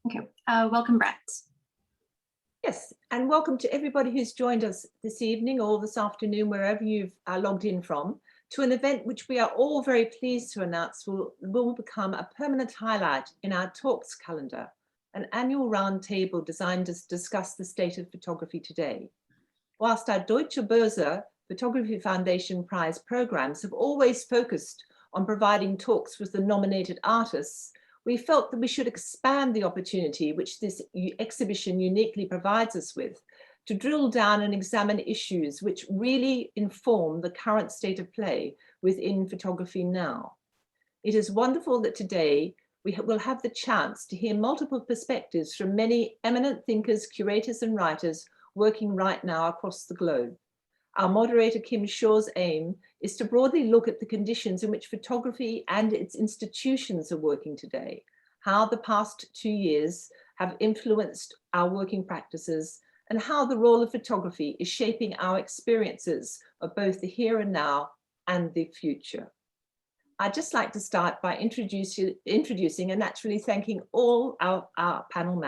Okay, welcome, Brett. Yes, and welcome to everybody who's joined us this evening or this afternoon, wherever you've logged in from, to an event which we are all very pleased to announce will become a permanent highlight in our talks calendar, an annual roundtable designed to discuss the state of photography today. Whilst our Deutsche Börse Photography Foundation Prize programs have always focused on providing talks with the nominated artists, we felt that we should expand the opportunity which this exhibition uniquely provides us with to drill down and examine issues which really inform the current state of play within photography now. It is wonderful that today we will have the chance to hear multiple perspectives from many eminent thinkers, curators and writers working right now across the globe. Our moderator, Kim Shaw's aim is to broadly look at the conditions in which photography and its institutions are working today, how the past 2 years have influenced our working practices, and how the role of photography is shaping our experiences of both the here and now and the future. I'd just like to start by introducing and naturally thanking all our panel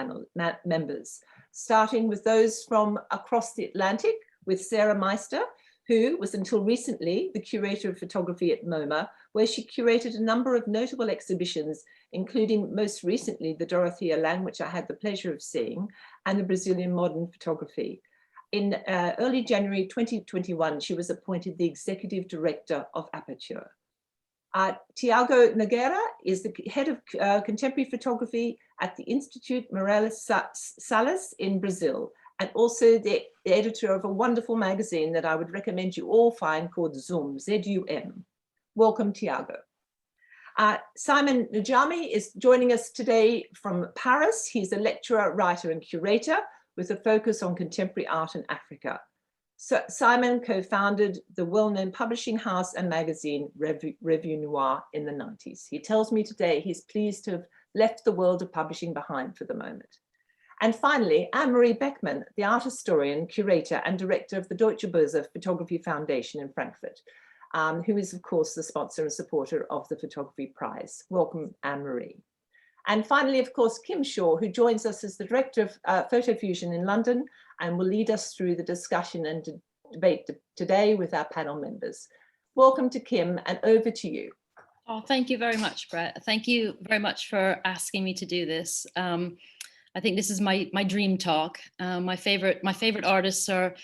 members, starting with those from across the Atlantic, with Sarah Meister, who was until recently the curator of photography at MoMA, where she curated a number of notable exhibitions, including most recently the Dorothea Lange, which I had the pleasure of seeing, and the Brazilian modern photography. In early January 2021, she was appointed the executive director of Aperture. Thyago Nogueira is the head of contemporary photography at the Institute Morelos Salles in Brazil, and also the editor of a wonderful magazine that I would recommend you all find called Zoom, Z-U-M. Welcome, Thyago. Simon Njami is joining us today from Paris. He's a lecturer, writer and curator with a focus on contemporary art in Africa. So Simon co-founded the well-known publishing house and magazine Revue Noire in the 90s. He tells me today he's pleased to have left the world of publishing behind for the moment. And finally, Anne-Marie Beckmann, the art historian, curator, and director of the Deutsche Börse Photography Foundation in Frankfurt, who is, of course, the sponsor and supporter of the Photography Prize. Welcome, Anne-Marie. And finally, of course, Kim Shaw, who joins us as the director of Photofusion in London and will lead us through the discussion and debate today with our panel members. Welcome to Kim, and over to you. Oh, thank you very much, Brett. Thank you very much for asking me to do this. I think this is my dream talk. My favorite artists are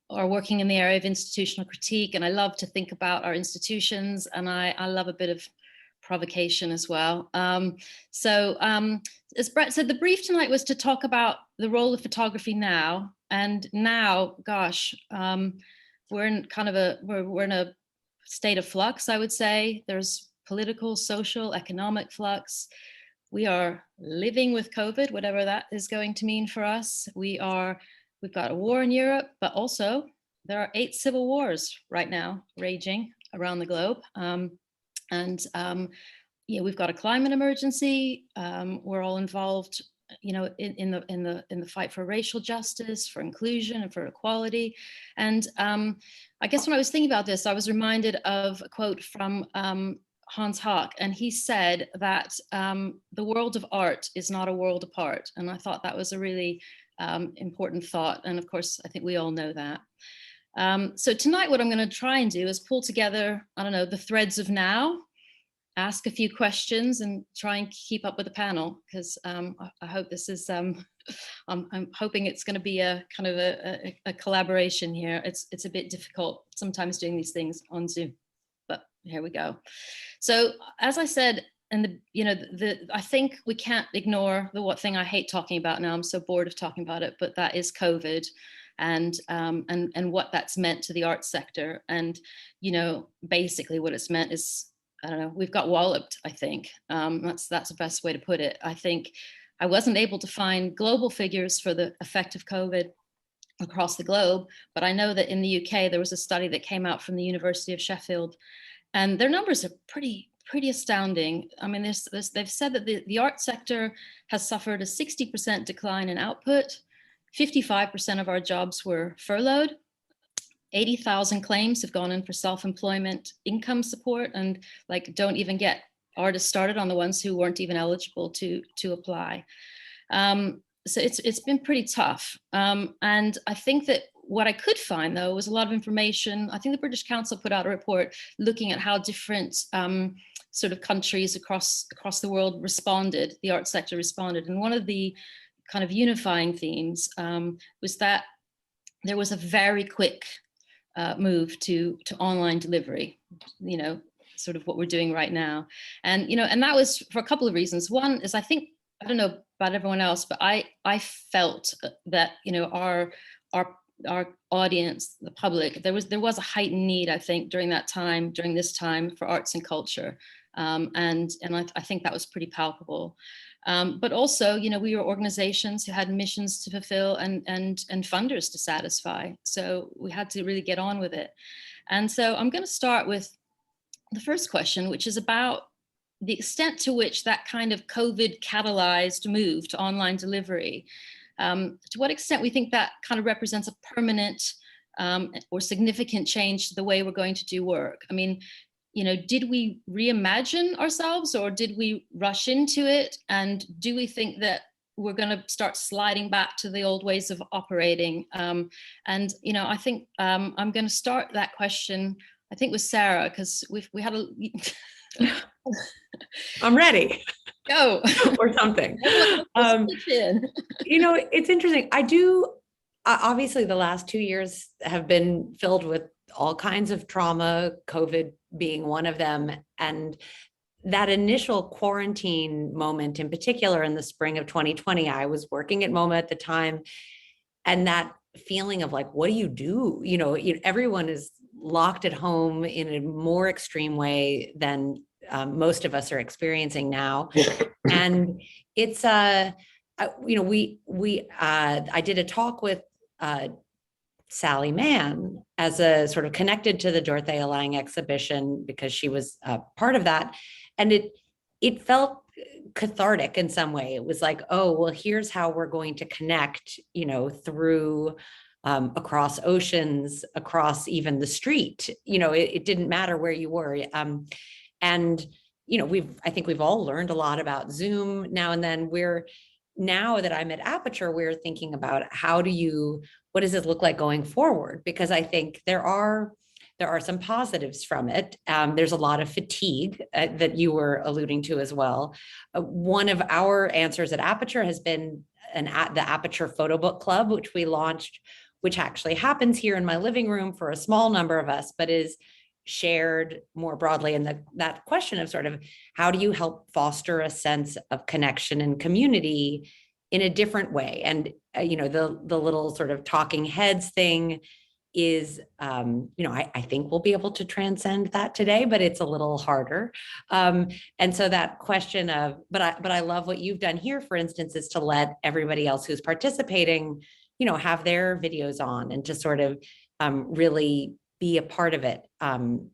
working in the area of institutional critique, and I love to think about our institutions, and I love a bit of provocation as well. As Brett said, the brief tonight was to talk about the role of photography now. And now, gosh, we're in a state of flux, I would say. There's political, social, economic flux. We are living with COVID, whatever that is going to mean for us. We've got a war in Europe, but also there are 8 civil wars right now raging around the globe. We've got a climate emergency. We're all involved, in the fight for racial justice, for inclusion, and for equality. And I guess when I was thinking about this, I was reminded of a quote from Hans Hack, and he said that the world of art is not a world apart. And I thought that was a really important thought. And of course, I think we all know that. So tonight, what I'm going to try and do is pull together, the threads of now, ask a few questions, and try and keep up with the panel, because I hope this is, I'm hoping it's going to be a kind of a collaboration here. It's a bit difficult sometimes doing these things on Zoom, but here we go. So as I said, I think we can't ignore the one thing I hate talking about now. I'm so bored of talking about it, but that is COVID. And what that's meant to the art sector. And, basically what it's meant is, we've got walloped, I think. That's the best way to put it. I think I wasn't able to find global figures for the effect of COVID across the globe, but I know that in the UK, there was a study that came out from the University of Sheffield, and their numbers are pretty astounding. I mean, they've said that the art sector has suffered a 60% decline in output. 55% of our jobs were furloughed. 80,000 claims have gone in for self-employment income support, and don't even get artists started on the ones who weren't even eligible to apply. So it's been pretty tough. And I think that what I could find, though, was a lot of information. I think the British Council put out a report looking at how different sort of countries across the world responded, the art sector responded. And one of the kind of unifying themes was that there was a very quick move to online delivery, you know, sort of what we're doing right now. And, you know, and that was for a couple of reasons. One is, I think, I don't know about everyone else, but I felt that, you know, our audience, the public, there was a heightened need, I think, during this time for arts and culture. And I think that was pretty palpable. But also, you know, we were organizations who had missions to fulfill and funders to satisfy. So we had to really get on with it. And so I'm going to start with the first question, which is about the extent to which that kind of COVID catalyzed move to online delivery, to what extent we think that kind of represents a permanent or significant change to the way we're going to do work. I mean, you know, did we reimagine ourselves, or did we rush into it? And do we think that we're going to start sliding back to the old ways of operating? And, you know, I think I'm going to start that question, I think, with Sarah, because we had a... I'm ready. Go. Or something. You know, it's interesting. I do, obviously the last 2 years have been filled with all kinds of trauma, COVID being one of them. And that initial quarantine moment in particular in the spring of 2020, I was working at MoMA at the time. And that feeling of like, what do you do? You know, everyone is locked at home in a more extreme way than most of us are experiencing now. And it's, you know, I did a talk with Sally Mann as a sort of connected to the Dorothea Lange exhibition because she was part of that. And it felt cathartic in some way. It was like, oh, well, here's how we're going to connect, you know, through across oceans, across even the street. You know, it didn't matter where you were. And, you know, I think we've all learned a lot about Zoom now and then. Now that I'm at Aperture, we're thinking about what does it look like going forward? Because I think there are some positives from it. There's a lot of fatigue that you were alluding to as well. One of our answers at Aperture has been the Aperture Photo Book Club, which we launched, which actually happens here in my living room for a small number of us, but is shared more broadly. And that question of sort of how do you help foster a sense of connection and community in a different way? And, you know, the little sort of talking heads thing is, you know, I think we'll be able to transcend that today, but it's a little harder. And so that question of, but I love what you've done here, for instance, is to let everybody else who's participating, you know, have their videos on and to sort of really be a part of it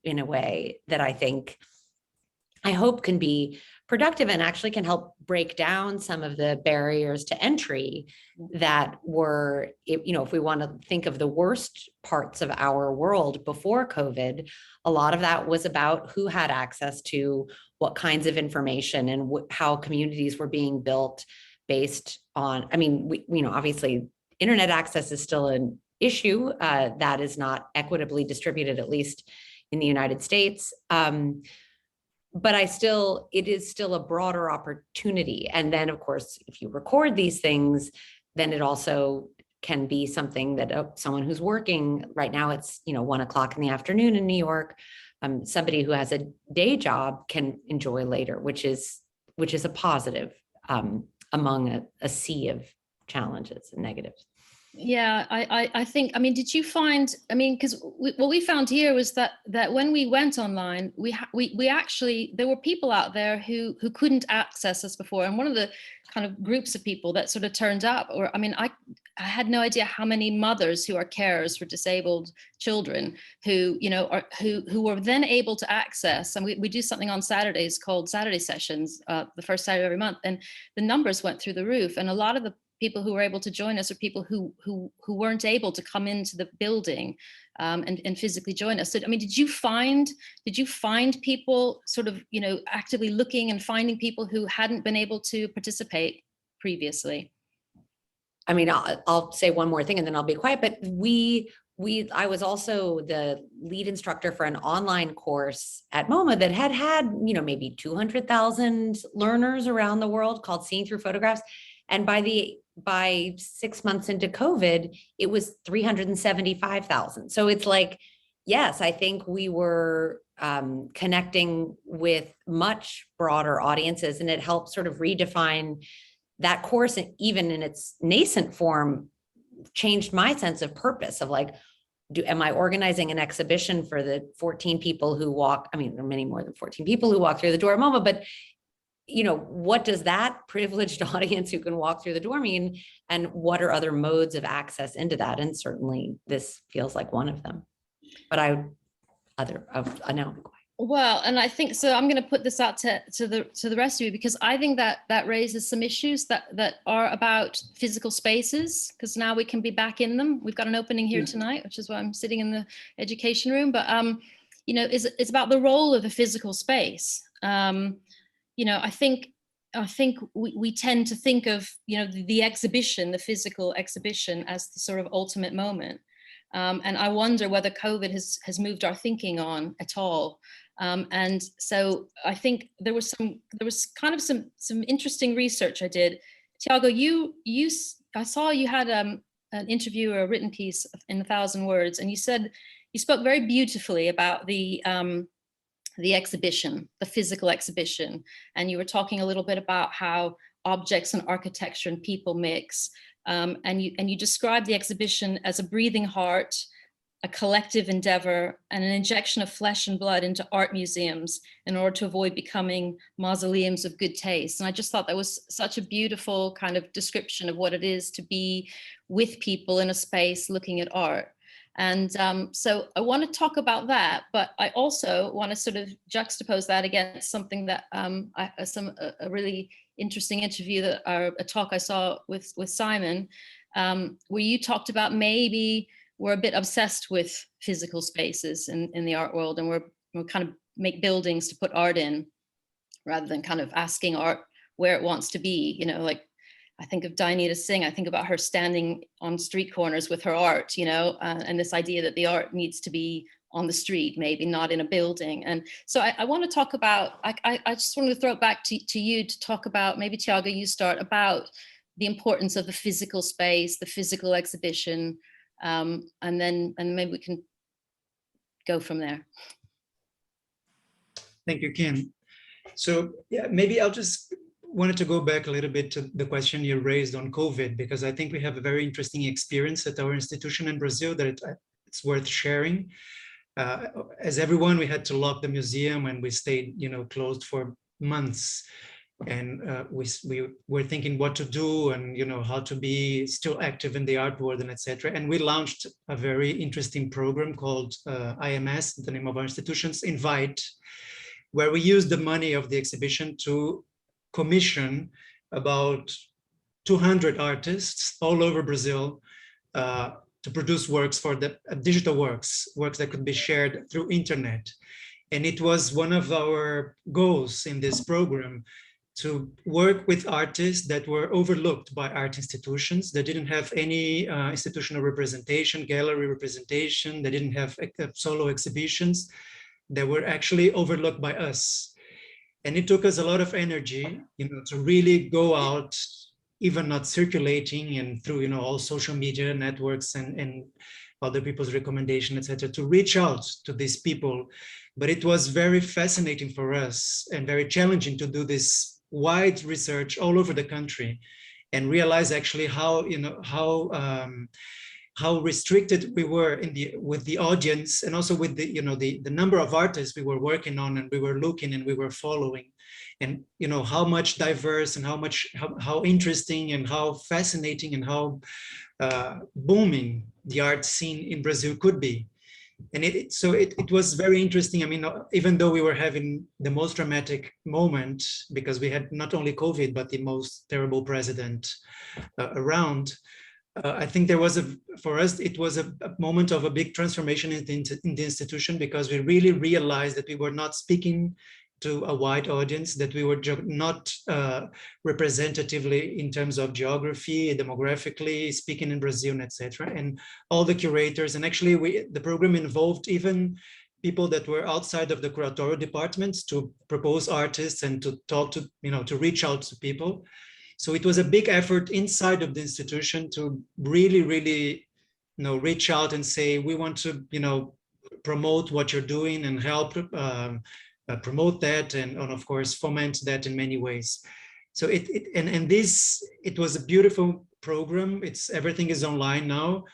in a way that I hope can be productive and actually can help break down some of the barriers to entry that were, you know, if we want to think of the worst parts of our world before COVID, a lot of that was about who had access to what kinds of information and how communities were being built based on, I mean, you know, obviously internet access is still an issue that is not equitably distributed, at least in the United States. But it is still a broader opportunity. And then, of course, if you record these things, then it also can be something that someone who's working right now, it's, you know, 1 o'clock in the afternoon in New York, somebody who has a day job can enjoy later, which is a positive among a sea of challenges and negatives. Yeah, I think, I mean, did you find, I mean, because what we found here was that when we went online, we actually, there were people out there who couldn't access us before. And one of the kind of groups of people that sort of turned up, or, I mean, I had no idea how many mothers who are carers for disabled children who, you know, who were then able to access, and we do something on Saturdays called Saturday Sessions, the first Saturday of every month, and the numbers went through the roof. And a lot of the people who were able to join us are people who weren't able to come into the building and physically join us. So, I mean, did you find people sort of, you know, actively looking and finding people who hadn't been able to participate? previously. I mean, I'll say one more thing and then I'll be quiet, but I was also the lead instructor for an online course at MoMA that had, maybe 200,000 learners around the world, called Seeing Through Photographs. And by 6 months into COVID, it was 375,000. So it's like, yes, I think we were connecting with much broader audiences, and it helped sort of redefine that course, and even in its nascent form, changed my sense of purpose of like, am I organizing an exhibition for the 14 people who walk? I mean, there are many more than 14 people who walk through the door at MoMA, but what does that privileged audience who can walk through the door mean? And what are other modes of access into that? And certainly this feels like one of them, but I know. Well, and I think so. I'm going to put this out to the rest of you, because I think that raises some issues that are about physical spaces, because now we can be back in them. We've got an opening here tonight, which is why I'm sitting in the education room. But it's about the role of the physical space. I think we tend to think of the exhibition, the physical exhibition, as the sort of ultimate moment. And I wonder whether COVID has moved our thinking on at all. And so I think there was kind of some interesting research I did. Thyago, I saw you had an interview or a written piece in 1,000 words, and you spoke very beautifully about the exhibition, the physical exhibition, and you were talking a little bit about how objects and architecture and people mix. And you described the exhibition as a breathing heart, a collective endeavor, and an injection of flesh and blood into art museums in order to avoid becoming mausoleums of good taste. And I just thought that was such a beautiful kind of description of what it is to be with people in a space looking at art. And so I want to talk about that, but I also want to sort of juxtapose that against something that a really interesting interview a talk I saw with Simon, where you talked about maybe we're a bit obsessed with physical spaces in the art world, and we're kind of make buildings to put art in, rather than kind of asking art where it wants to be. Like I think of Dianita Singh, I think about her standing on street corners with her art, and this idea that the art needs to be on the street, maybe not in a building. And so I want to talk about, I just wanted to throw it back to you to talk about, maybe Thyago, you start, about the importance of the physical space, the physical exhibition, and maybe we can go from there. Thank you, Kim. So yeah, maybe I'll just wanted to go back a little bit to the question you raised on COVID, because I think we have a very interesting experience at our institution in Brazil that it's worth sharing. As everyone, we had to lock the museum, and we stayed, closed for months. And we were thinking what to do, and how to be still active in the art world, and etc. And we launched a very interesting program called IMS, the name of our institution's Invite, where we used the money of the exhibition to commission about 200 artists all over Brazil to produce works for the digital works that could be shared through internet. And it was one of our goals in this program to work with artists that were overlooked by art institutions, that didn't have any institutional representation, gallery representation, they didn't have solo exhibitions, that were actually overlooked by us. And it took us a lot of energy, to really go out, even not circulating and through, all social media networks and other people's recommendation, etc., to reach out to these people. But it was very fascinating for us and very challenging to do this wide research all over the country and realize actually how, how restricted we were with the audience, and also with the number of artists we were working on and we were looking and we were following, and how much diverse and how interesting and how fascinating and how booming the art scene in Brazil could be. And it was very interesting. I mean, even though we were having the most dramatic moment, because we had not only COVID, but the most terrible president around, I think there was for us, it was a moment of a big transformation in the institution, because we really realized that we were not speaking to a wide audience, that we were not representatively in terms of geography, demographically speaking in Brazil, etc. And all the curators, and actually the program involved even people that were outside of the curatorial departments to propose artists and to talk to, to reach out to people. So it was a big effort inside of the institution to really, really, reach out and say, we want to, promote what you're doing and help promote that, and of course foment that in many ways. So it was a beautiful program. Everything is online now,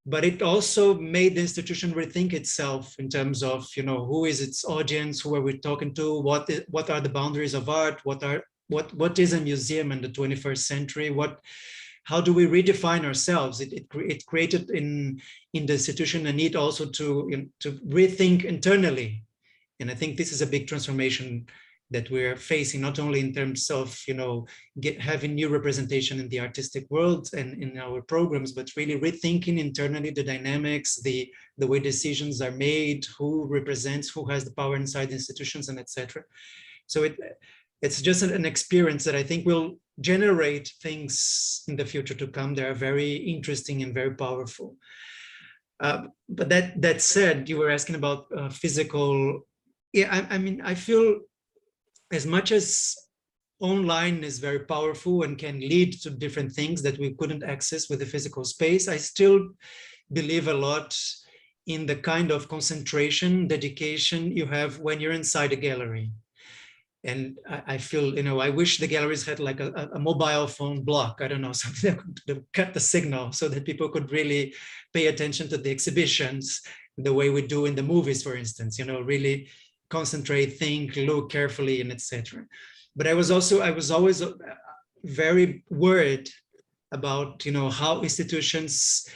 but it also made the institution rethink itself in terms of, who is its audience, who are we talking to, what are the boundaries of art, what is a museum in the 21st century, how do we redefine ourselves? It created in the institution a need also to rethink internally. And I think this is a big transformation that we're facing, not only in terms of having new representation in the artistic world and in our programs, but really rethinking internally the dynamics, the way decisions are made, who represents, who has the power inside institutions, and etc. So it's just an experience that I think will generate things in the future to come that are very interesting and very powerful. But that said, you were asking about physical. Yeah, I mean, I feel as much as online is very powerful and can lead to different things that we couldn't access with the physical space, I still believe a lot in the kind of concentration, dedication you have when you're inside a gallery. And I feel, I wish the galleries had like a mobile phone block, I don't know, something that could cut the signal so that people could really pay attention to the exhibitions the way we do in the movies, for instance, really concentrate, think, look carefully, and etc. But I was always very worried about, how institutions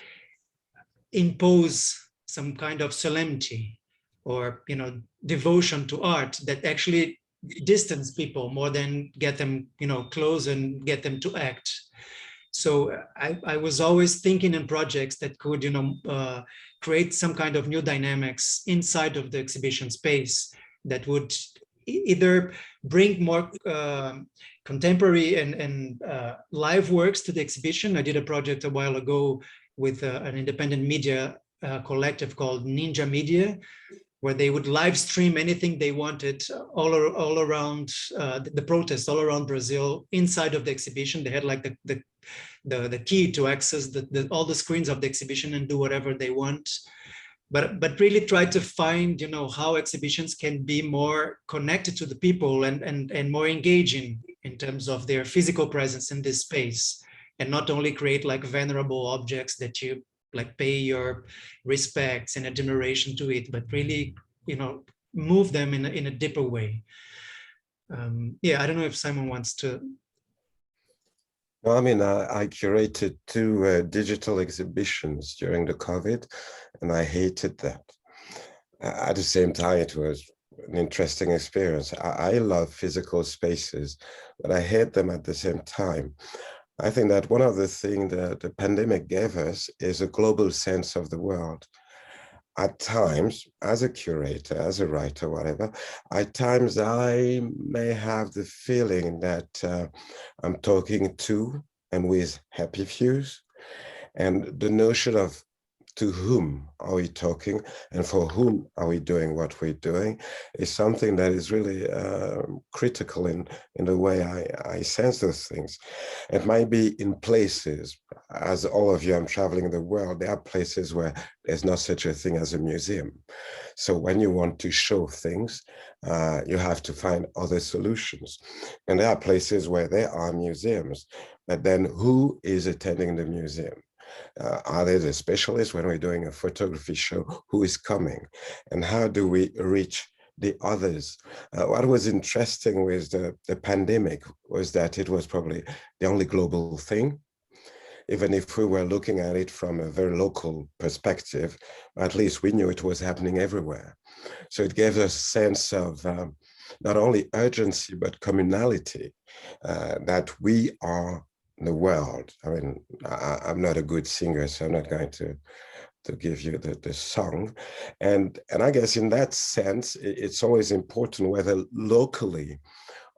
impose some kind of solemnity or, devotion to art that actually distance people more than get them, close and get them to act. So I was always thinking in projects that could, create some kind of new dynamics inside of the exhibition space that would either bring more contemporary and live works to the exhibition. I did a project a while ago with an independent media collective called Ninja Media, where they would live stream anything they wanted all around the protests all around Brazil inside of the exhibition. They had like the key to access all the screens of the exhibition and do whatever they want. But really try to find, how exhibitions can be more connected to the people and more engaging in terms of their physical presence in this space, and not only create like venerable objects that you like pay your respects and admiration to it, but really, move them in a deeper way. Yeah, I don't know if Simon wants to. Well, I mean, I curated 2 digital exhibitions during the COVID, and I hated that. At the same time, it was an interesting experience. I love physical spaces, but I hate them at the same time. I think that one of the things that the pandemic gave us is a global sense of the world. At times, as a curator, as a writer, whatever, at times I may have the feeling that I'm talking to and with happy fews, and the notion of to whom are we talking and for whom are we doing what we're doing is something that is really critical in the way I sense those things. It might be in places, as all of you, I'm traveling the world, there are places where there's not such a thing as a museum. So when you want to show things, you have to find other solutions. And there are places where there are museums, but then who is attending the museum? Are they the specialists when we're doing a photography show? Who is coming? And how do we reach the others? What was interesting with the pandemic was that it was probably the only global thing. Even if we were looking at it from a very local perspective, at least we knew it was happening everywhere. So it gave us a sense of not only urgency, but communality, that we are the world. I mean, I'm not a good singer, so I'm not going to to give you the song. And I guess in that sense, it's always important, whether locally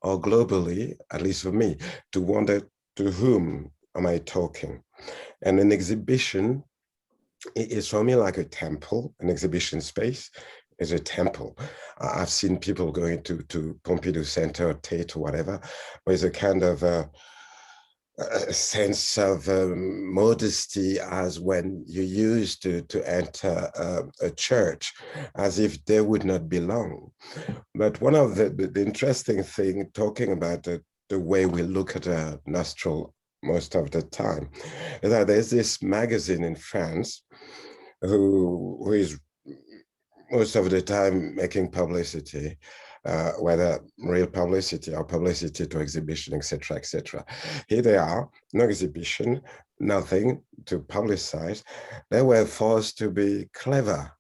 or globally, at least for me, to wonder to whom am I talking? And an exhibition is for me like a temple. An exhibition space is a temple. I've seen people going to Pompidou Center or Tate or whatever, with a kind of a sense of modesty, as when you used to enter a church, as if they would not belong. But one of the interesting thing, talking about the way we look at a nostril most of the time, is that there's this magazine in France who is most of the time making publicity, whether real publicity or publicity to exhibition, etc., etc. Here they are, no exhibition, nothing to publicize. They were forced to be clever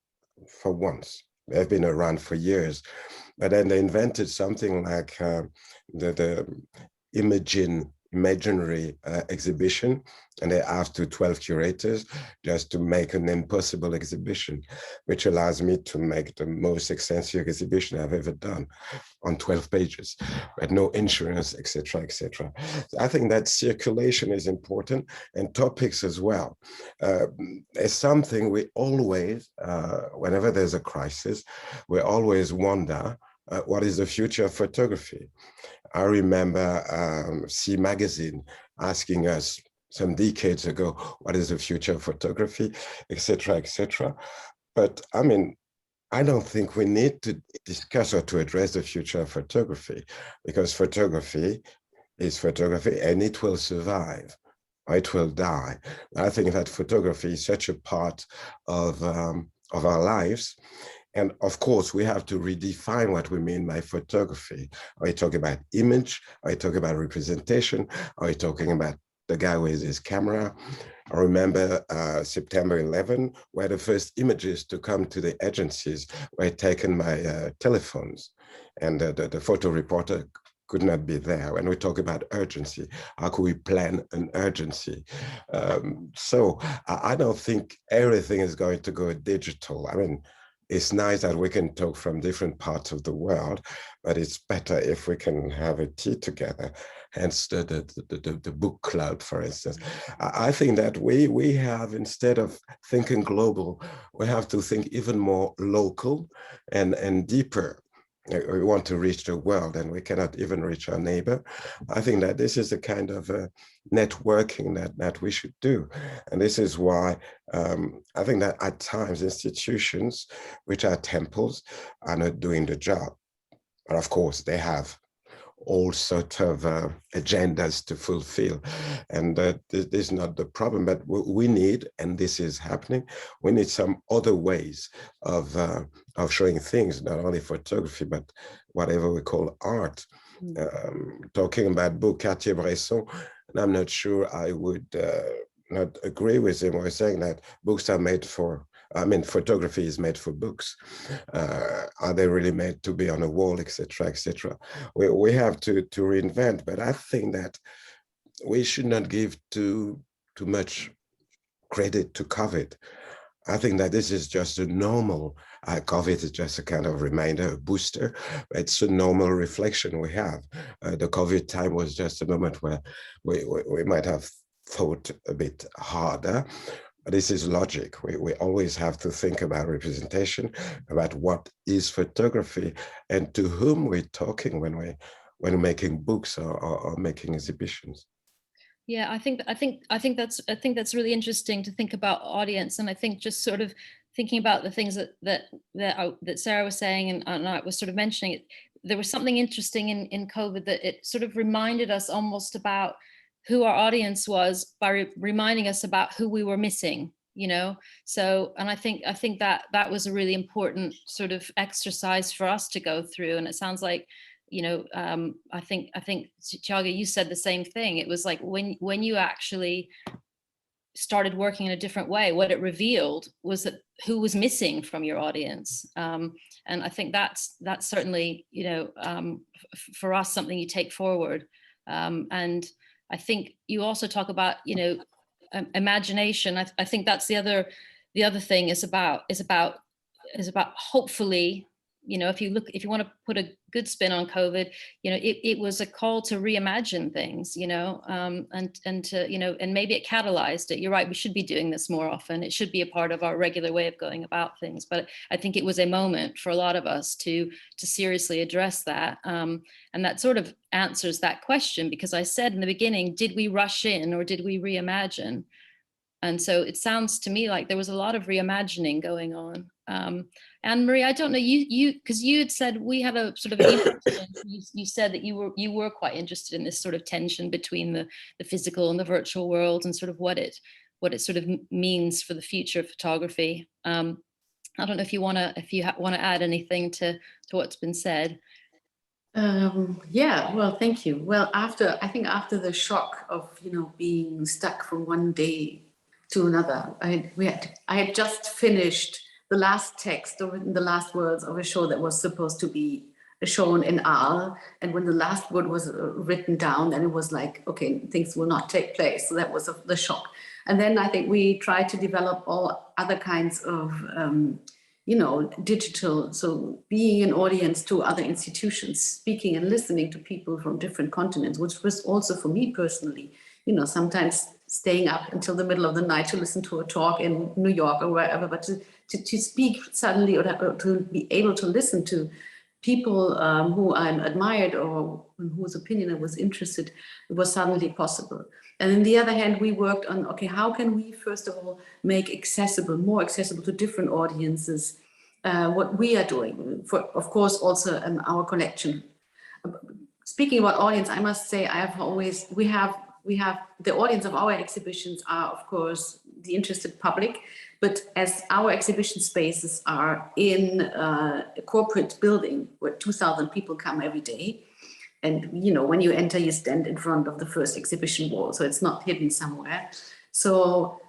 for once. They've been around for years, but then they invented something like the imaginary exhibition, and they asked to 12 curators just to make an impossible exhibition, which allows me to make the most extensive exhibition I've ever done on 12 pages, but no insurance, etc., etc. So I think that circulation is important, and topics as well. It's something we always, whenever there's a crisis, we always wonder, what is the future of photography? I remember C Magazine asking us some decades ago, what is the future of photography, etc., etc. But I mean, I don't think we need to discuss or to address the future of photography, because photography is photography and it will survive, or it will die. I think that photography is such a part of our lives. And of course, we have to redefine what we mean by photography. Are we talking about image? Are we talking about representation? Are we talking about the guy with his camera? I remember September 11, where the first images to come to the agencies were taken by telephones, and the photo reporter could not be there. When we talk about urgency, how could we plan an urgency? So I don't think everything is going to go digital. I mean, it's nice that we can talk from different parts of the world, but it's better if we can have a tea together. Hence the book club, for instance. I think that we have, instead of thinking global, we have to think even more local and deeper. We want to reach the world, and we cannot even reach our neighbor. I think that this is the kind of networking that we should do. And this is why I think that at times institutions, which are temples, are not doing the job. But of course, they have all sorts of agendas to fulfill. And this is not the problem, but we need, and this is happening, we need some other ways of showing things, not only photography, but whatever we call art. Talking about book, Cartier-Bresson, and I'm not sure I would not agree with him when saying that books are made for, I mean, photography is made for books. Are they really made to be on a wall, etc., etc.? We have to reinvent, but I think that we should not give too much credit to COVID. I think that this is just a normal, COVID is just a kind of reminder, a booster. It's a normal reflection we have. The COVID time was just a moment where we might have thought a bit harder. This is logic. We always have to think about representation, about what is photography, and to whom we're talking when we're making books or making exhibitions. Yeah, I think that's really interesting to think about audience, and I think just sort of thinking about the things that Sarah was saying and I was sort of mentioning it. There was something interesting in COVID that it sort of reminded us almost about who our audience was by reminding us about who we were missing, you know? So, and I think that was a really important sort of exercise for us to go through. And it sounds like, you know, I think Thyago, you said the same thing. It was like when you actually started working in a different way, what it revealed was that who was missing from your audience. And I think that's certainly, you know, for us, something you take forward. And I think you also talk about, you know, imagination. I think that's the the other thing is about hopefully, you know, if you want to put a good spin on COVID, you know, it was a call to reimagine things, you know, and to, you know, and maybe it catalyzed it. You're right, we should be doing this more often. It should be a part of our regular way of going about things. But I think it was a moment for a lot of us to seriously address that. And that sort of answers that question, because I said in the beginning, did we rush in or did we reimagine? And so it sounds to me like there was a lot of reimagining going on. Anne-Marie, I don't know, because you had said we had a sort of you said that you were quite interested in this sort of tension between the physical and the virtual world, and sort of what it sort of means for the future of photography. I don't know if you want to add anything to what's been said. Yeah, well, thank you. Well, I think after the shock of, you know, being stuck from one day to another, I had just finished the last text or written the last words of a show that was supposed to be shown in Arles, and when the last word was written down, then it was like, okay, things will not take place. So that was the shock. And then I think we tried to develop all other kinds of you know, digital, so being an audience to other institutions, speaking and listening to people from different continents, which was also for me personally, you know, sometimes staying up until the middle of the night to listen to a talk in New York or wherever, but to speak suddenly, or to be able to listen to people who I'm admired or in whose opinion I was interested, it was suddenly possible. And on the other hand, we worked on, okay, how can we first of all make accessible, more accessible to different audiences, what we are doing, for, of course, also our collection. Speaking about audience, I must say we have the audience of our exhibitions are, of course, the interested public, but as our exhibition spaces are in a corporate building where 2,000 people come every day, and you know, when you enter, you stand in front of the first exhibition wall, so it's not hidden somewhere. So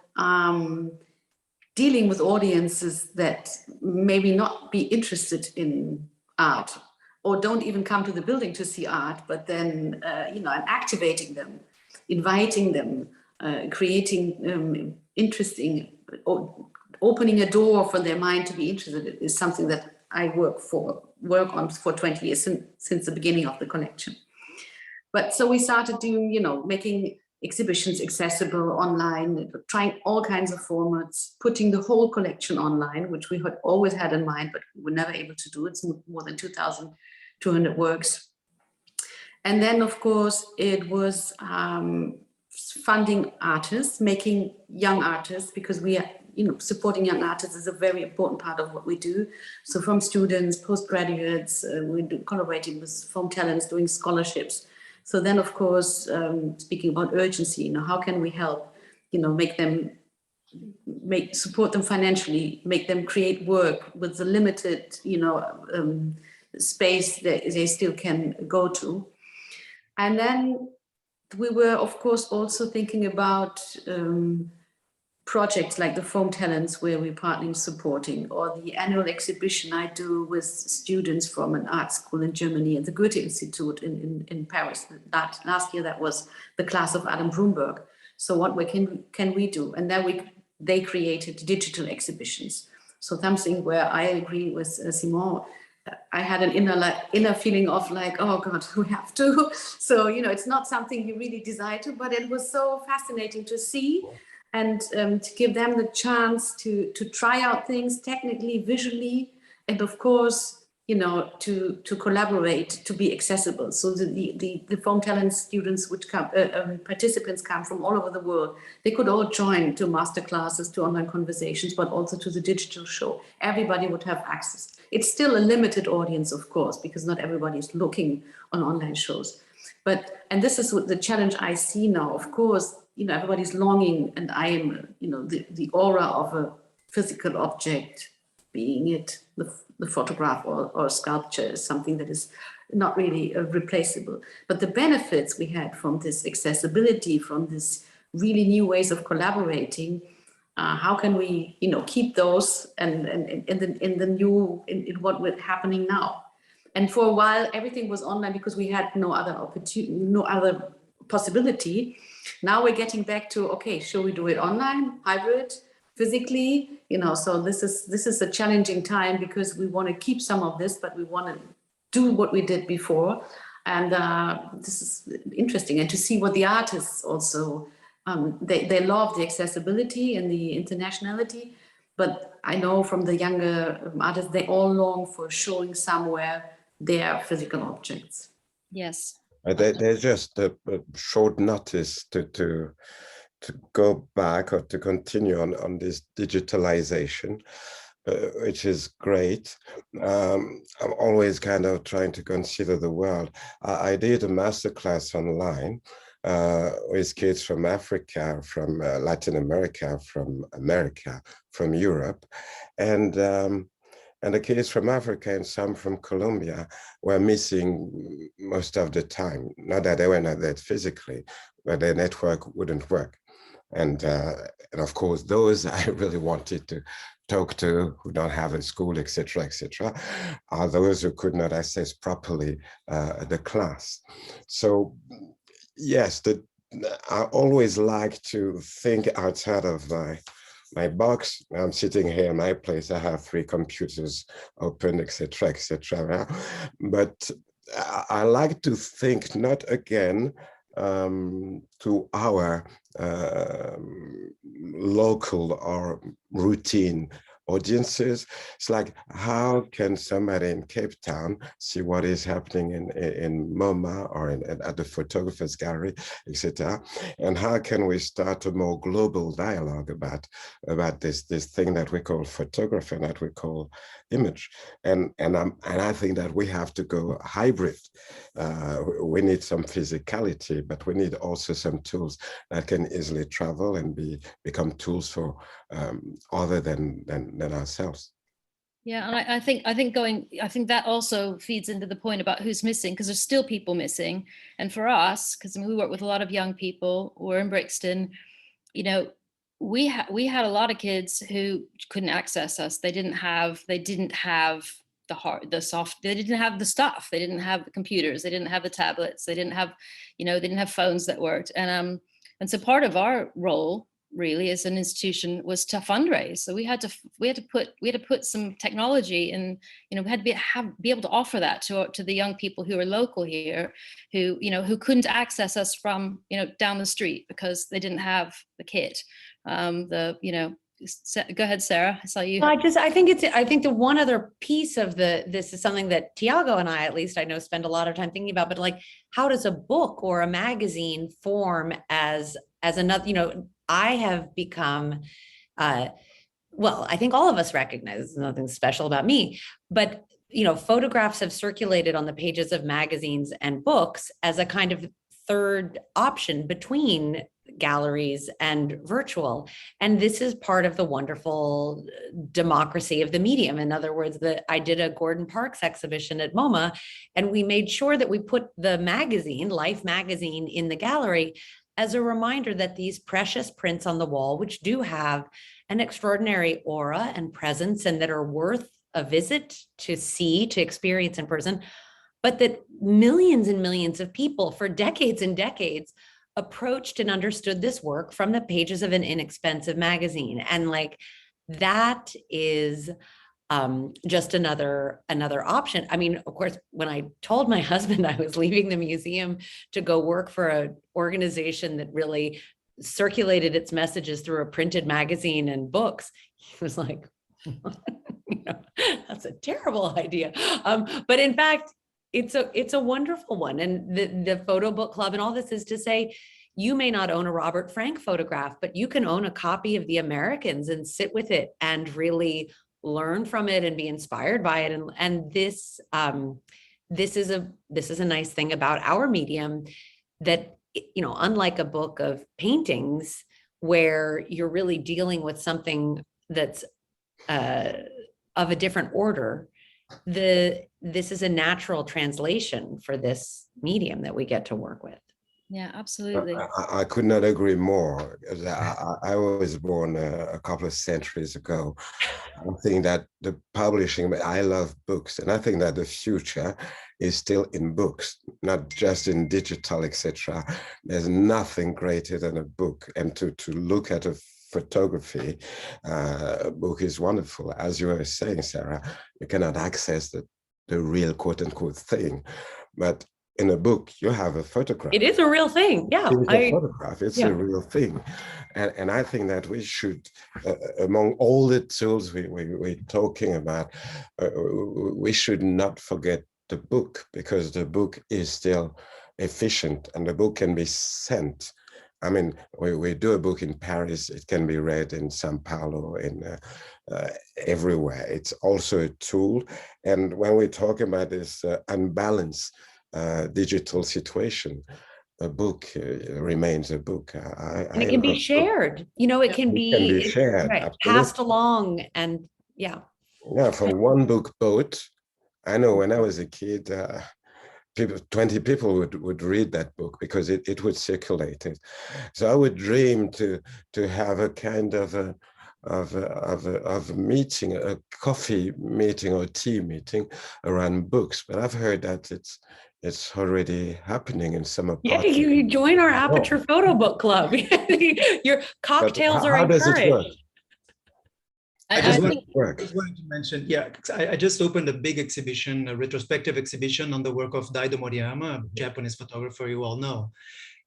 dealing with audiences that maybe not be interested in art or don't even come to the building to see art, but then you know, and activating them, inviting them, creating interesting, opening a door for their mind to be interested is something that I work on for 20 years since the beginning of the collection. But so we started doing, you know, making exhibitions accessible online, trying all kinds of formats, putting the whole collection online, which we had always had in mind, but we were never able to do. It's more than 2,200 works. And then, of course, it was funding artists, making young artists, because we are, you know, supporting young artists is a very important part of what we do. So from students, postgraduates, we're collaborating with Foam Talents, doing scholarships. So then, of course, speaking about urgency, you know, how can we help, you know, support them financially, make them create work with the limited, you know, space that they still can go to. And then we were, of course, also thinking about projects like the Foam Talents, where we're partly supporting, or the annual exhibition I do with students from an art school in Germany at the Goethe Institute in Paris. Last year, that was the class of Adam Brumberg. So what can we do? And then they created digital exhibitions. So something where I agree with Simon. I had an inner feeling of like, oh God, we have to. So, you know, it's not something you really desire to, but it was so fascinating to see, and to give them the chance to try out things technically, visually, and of course, you know, to collaborate, to be accessible. So the Foam Talent students would come, participants come from all over the world. They could all join to master classes, to online conversations, but also to the digital show. Everybody would have access. It's still a limited audience, of course, because not everybody is looking on online shows. And this is what the challenge I see now. Of course, you know, everybody's longing, and I am, you know, the aura of a physical object, being it the photograph or sculpture, is something that is not really replaceable. But the benefits we had from this accessibility, from this really new ways of collaborating, how can we, you know, keep those and in what was happening now? And for a while, everything was online because we had no other opportunity, no other possibility. Now we're getting back to, okay, shall we do it online, hybrid, physically, so this is a challenging time because we want to keep some of this, but we want to do what we did before. And this is interesting. And to see what the artists also, they love the accessibility and the internationality, but I know from the younger artists, they all long for showing somewhere their physical objects. Yes. There's just a short notice to go back or to continue on this digitalization, which is great. I'm always kind of trying to consider the world. I did a masterclass online with kids from Africa, from Latin America, from Europe, and the kids from Africa and some from Colombia were missing most of the time. Not that they were not there physically, but their network wouldn't work. And of course, those I really wanted to talk to who don't have a school, etc., are those who could not access properly the class. So yes, I always like to think outside of my box. I'm sitting here in my place. I have 3 computers open, etc., But I like to think not again to our local or routine audiences. It's like, how can somebody in Cape Town see what is happening in MoMA or at the photographer's gallery, etc.? And how can we start a more global dialogue about this thing that we call photography and that we call image? And I think that we have to go hybrid. We need some physicality, but we need also some tools that can easily travel and become tools for other than ourselves. Yeah, and I think that also feeds into the point about who's missing, because there's still people missing. And for us, because we work with a lot of young people, we're in Brixton, we had a lot of kids who couldn't access us. They didn't have the soft, they didn't have the stuff, they didn't have the computers, they didn't have the tablets, they didn't have phones that worked. And so part of our role really as an institution was to fundraise. So we had to put some technology and we had to be able to offer that to the young people who are local here, who couldn't access us from down the street because they didn't have the kit. Go ahead, Sarah. I saw you. Well, I think the one other piece of this is something that Thyago and I, at least I know, spend a lot of time thinking about, but like, how does a book or a magazine form as another, I have become, well, I think all of us recognize there's nothing special about me, but photographs have circulated on the pages of magazines and books as a kind of third option between galleries and virtual. And this is part of the wonderful democracy of the medium. In other words, I did a Gordon Parks exhibition at MoMA, and we made sure that we put the magazine, Life magazine, in the gallery as a reminder that these precious prints on the wall, which do have an extraordinary aura and presence and that are worth a visit to see, to experience in person, but that millions and millions of people for decades and decades approached and understood this work from the pages of an inexpensive magazine. And like, that is just another option. I mean, of course, when I told my husband I was leaving the museum to go work for an organization that really circulated its messages through a printed magazine and books, he was like, that's a terrible idea. But in fact, it's a wonderful one. And the photo book club and all this is to say, you may not own a Robert Frank photograph, but you can own a copy of The Americans and sit with it and really learn from it and be inspired by it. And this is a nice thing about our medium, that unlike a book of paintings where you're really dealing with something that's of a different order, this is a natural translation for this medium that we get to work with. Yeah, absolutely. I could not agree more. I was born a couple of centuries ago. I think that the publishing, I love books, and I think that the future is still in books, not just in digital, etc. There's nothing greater than a book, and to look at a photography book is wonderful. As you were saying, Sarah, you cannot access the real quote unquote thing, but in a book, you have a photograph. It is a real thing. Yeah. It's a photograph. It's a real thing. And I think that we should, among all the tools we're talking about, we should not forget the book, because the book is still efficient and the book can be sent. I mean, we do a book in Paris, it can be read in Sao Paulo, everywhere. It's also a tool. And when we talk about this unbalanced digital situation, a book remains a book. And it can be shared. You know, it can be shared, right, passed along, and yeah. For one book boat, I know when I was a kid, 20 people would read that book because it would circulate it. So I would dream to have a kind of a meeting, a coffee meeting or tea meeting around books. But I've heard that it's already happening in some apartments. Yeah, you join our Aperture photo book club. Your cocktails are encouraged. How does it work? I just wanted to mention, I just opened a big exhibition, a retrospective exhibition on the work of Daido Moriyama, a Japanese photographer you all know.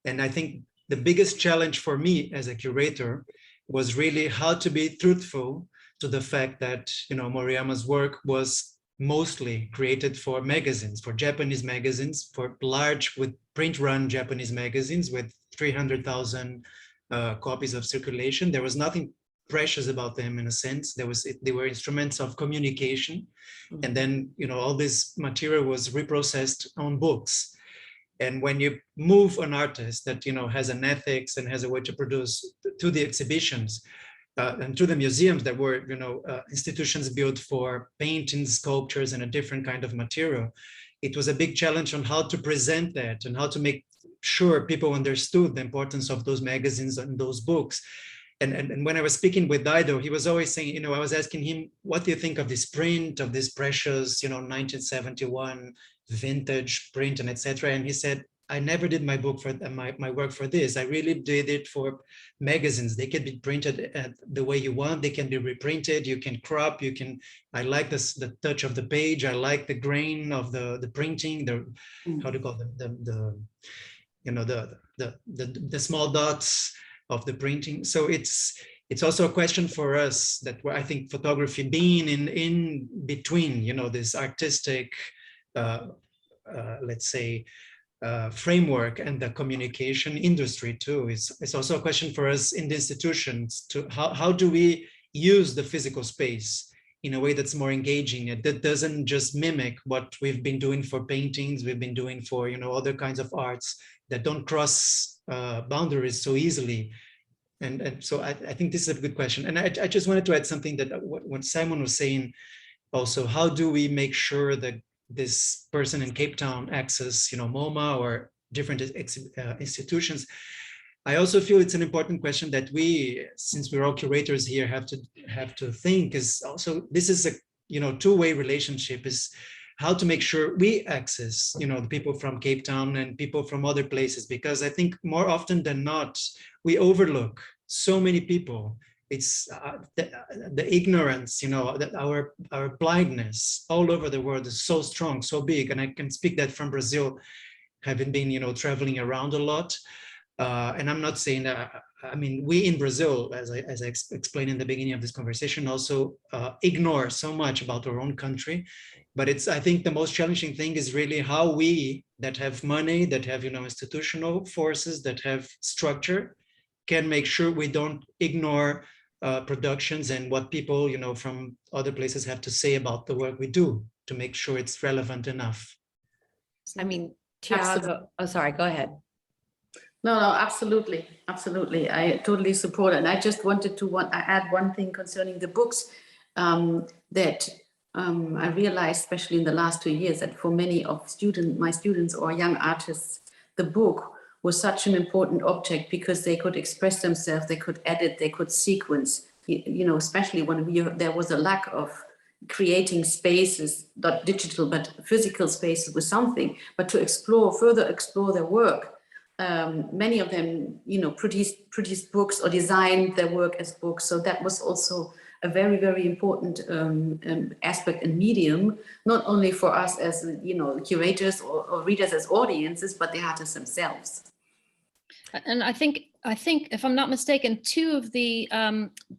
And I think the biggest challenge for me as a curator was really how to be truthful to the fact that, you know, Moriyama's work was mostly created for magazines, for Japanese magazines, for large with print-run Japanese magazines with 300,000 copies of circulation. There was nothing precious about them in a sense. They were instruments of communication. And then, you know, all this material was reprocessed on books. And when you move an artist that, you know, has an ethics and has a way to produce to the exhibitions and to the museums that were, you know, institutions built for paintings, sculptures, and a different kind of material, it was a big challenge on how to present that and how to make sure people understood the importance of those magazines and those books. And when I was speaking with Daido, he was always saying, you know, I was asking him, what do you think of this print, of this precious, you know, 1971 vintage print and etc. And he said, I never did my book for my work for this. I really did it for magazines. They can be printed the way you want. They can be reprinted. You can crop. You can. I like the touch of the page. I like the grain of the printing. How do you call them? You know, the small dots of the printing. So it's also a question for us that I think photography being in between, you know, this artistic, let's say, framework and the communication industry too. It's also a question for us in the institutions to how do we use the physical space in a way that's more engaging and that doesn't just mimic what we've been doing for paintings, we've been doing for, you know, other kinds of arts that don't cross boundaries so easily. And so I think this is a good question. And I just wanted to add something that what Simon was saying also, how do we make sure that this person in Cape Town access, you know, MoMA or different institutions? I also feel it's an important question that we, since we're all curators here, have to think is also, this is a, you know, two-way relationship, is how to make sure we access, you know, the people from Cape Town and people from other places, because I think more often than not, we overlook so many people. It's the ignorance, you know, that our blindness all over the world is so strong, so big. And I can speak that from Brazil, having been, you know, traveling around a lot. And I'm not saying that, I mean, we in Brazil, as I explained in the beginning of this conversation, also ignore so much about our own country. But I think the most challenging thing is really how we that have money, that have, you know, institutional forces, that have structure, can make sure we don't ignore productions and what people, you know, from other places have to say about the work we do to make sure it's relevant enough. I mean, Thyago, oh, sorry, go ahead. No, absolutely. Absolutely. I totally support it. And I just wanted to add one thing concerning the books that I realized, especially in the last 2 years, that for many of my students or young artists, the book was such an important object because they could express themselves, they could edit, they could sequence, you know, especially when there was a lack of creating spaces, not digital, but physical spaces with something, but to further explore their work. many of them, produced books or designed their work as books. So that was also a very, very important aspect and medium, not only for us as, curators or readers as audiences, but the artists themselves. And I think if I'm not mistaken, two of the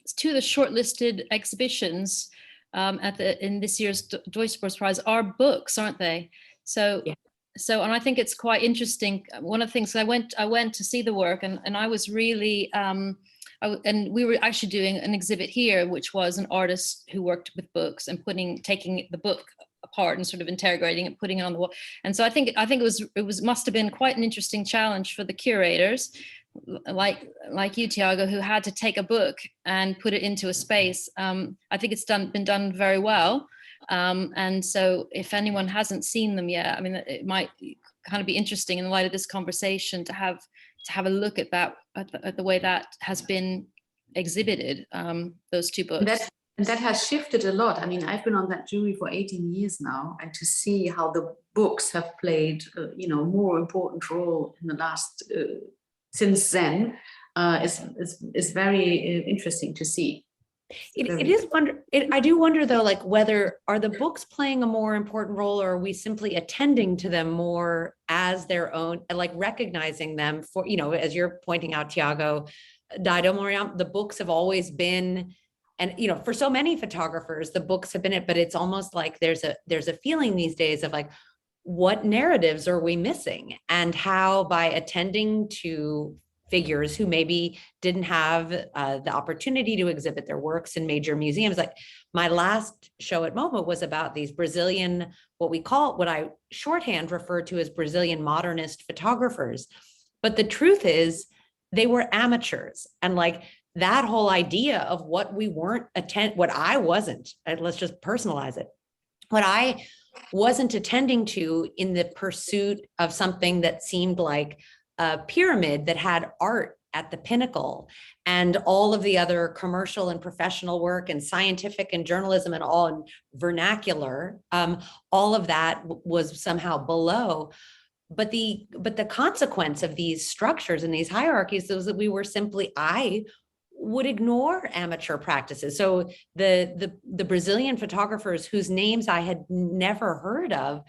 shortlisted exhibitions in this year's Deutsche Prize are books, aren't they? So yeah. So, and I think it's quite interesting. One of the things I went to see the work, and I was really, and we were actually doing an exhibit here, which was an artist who worked with books and taking the book apart and sort of interrogating it, putting it on the wall. And so I think it must have been quite an interesting challenge for the curators, like you, Thyago, who had to take a book and put it into a space. I think it's been done very well. And so if anyone hasn't seen them yet, I mean, it might kind of be interesting in light of this conversation to have a look at that, at the way that has been exhibited, those two books. And that has shifted a lot. I mean, I've been on that jury for 18 years now, and to see how the books have played, more important role in the last, since then, is very interesting to see. I do wonder though, like whether are the books playing a more important role, or are we simply attending to them more as their own, like recognizing them for, as you're pointing out, Thyago, Dido Moriam, the books have always been, and for so many photographers, the books have been it, but it's almost like there's a feeling these days of like, what narratives are we missing, and how by attending to figures who maybe didn't have the opportunity to exhibit their works in major museums. Like my last show at MoMA was about these Brazilian, what I shorthand refer to as Brazilian modernist photographers. But the truth is they were amateurs, and like that whole idea of what I wasn't, let's just personalize it. What I wasn't attending to in the pursuit of something that seemed like a pyramid that had art at the pinnacle, and all of the other commercial and professional work and scientific and journalism and all and vernacular, all of that was somehow below. But the consequence of these structures and these hierarchies was that I would ignore amateur practices. So the Brazilian photographers whose names I had never heard of,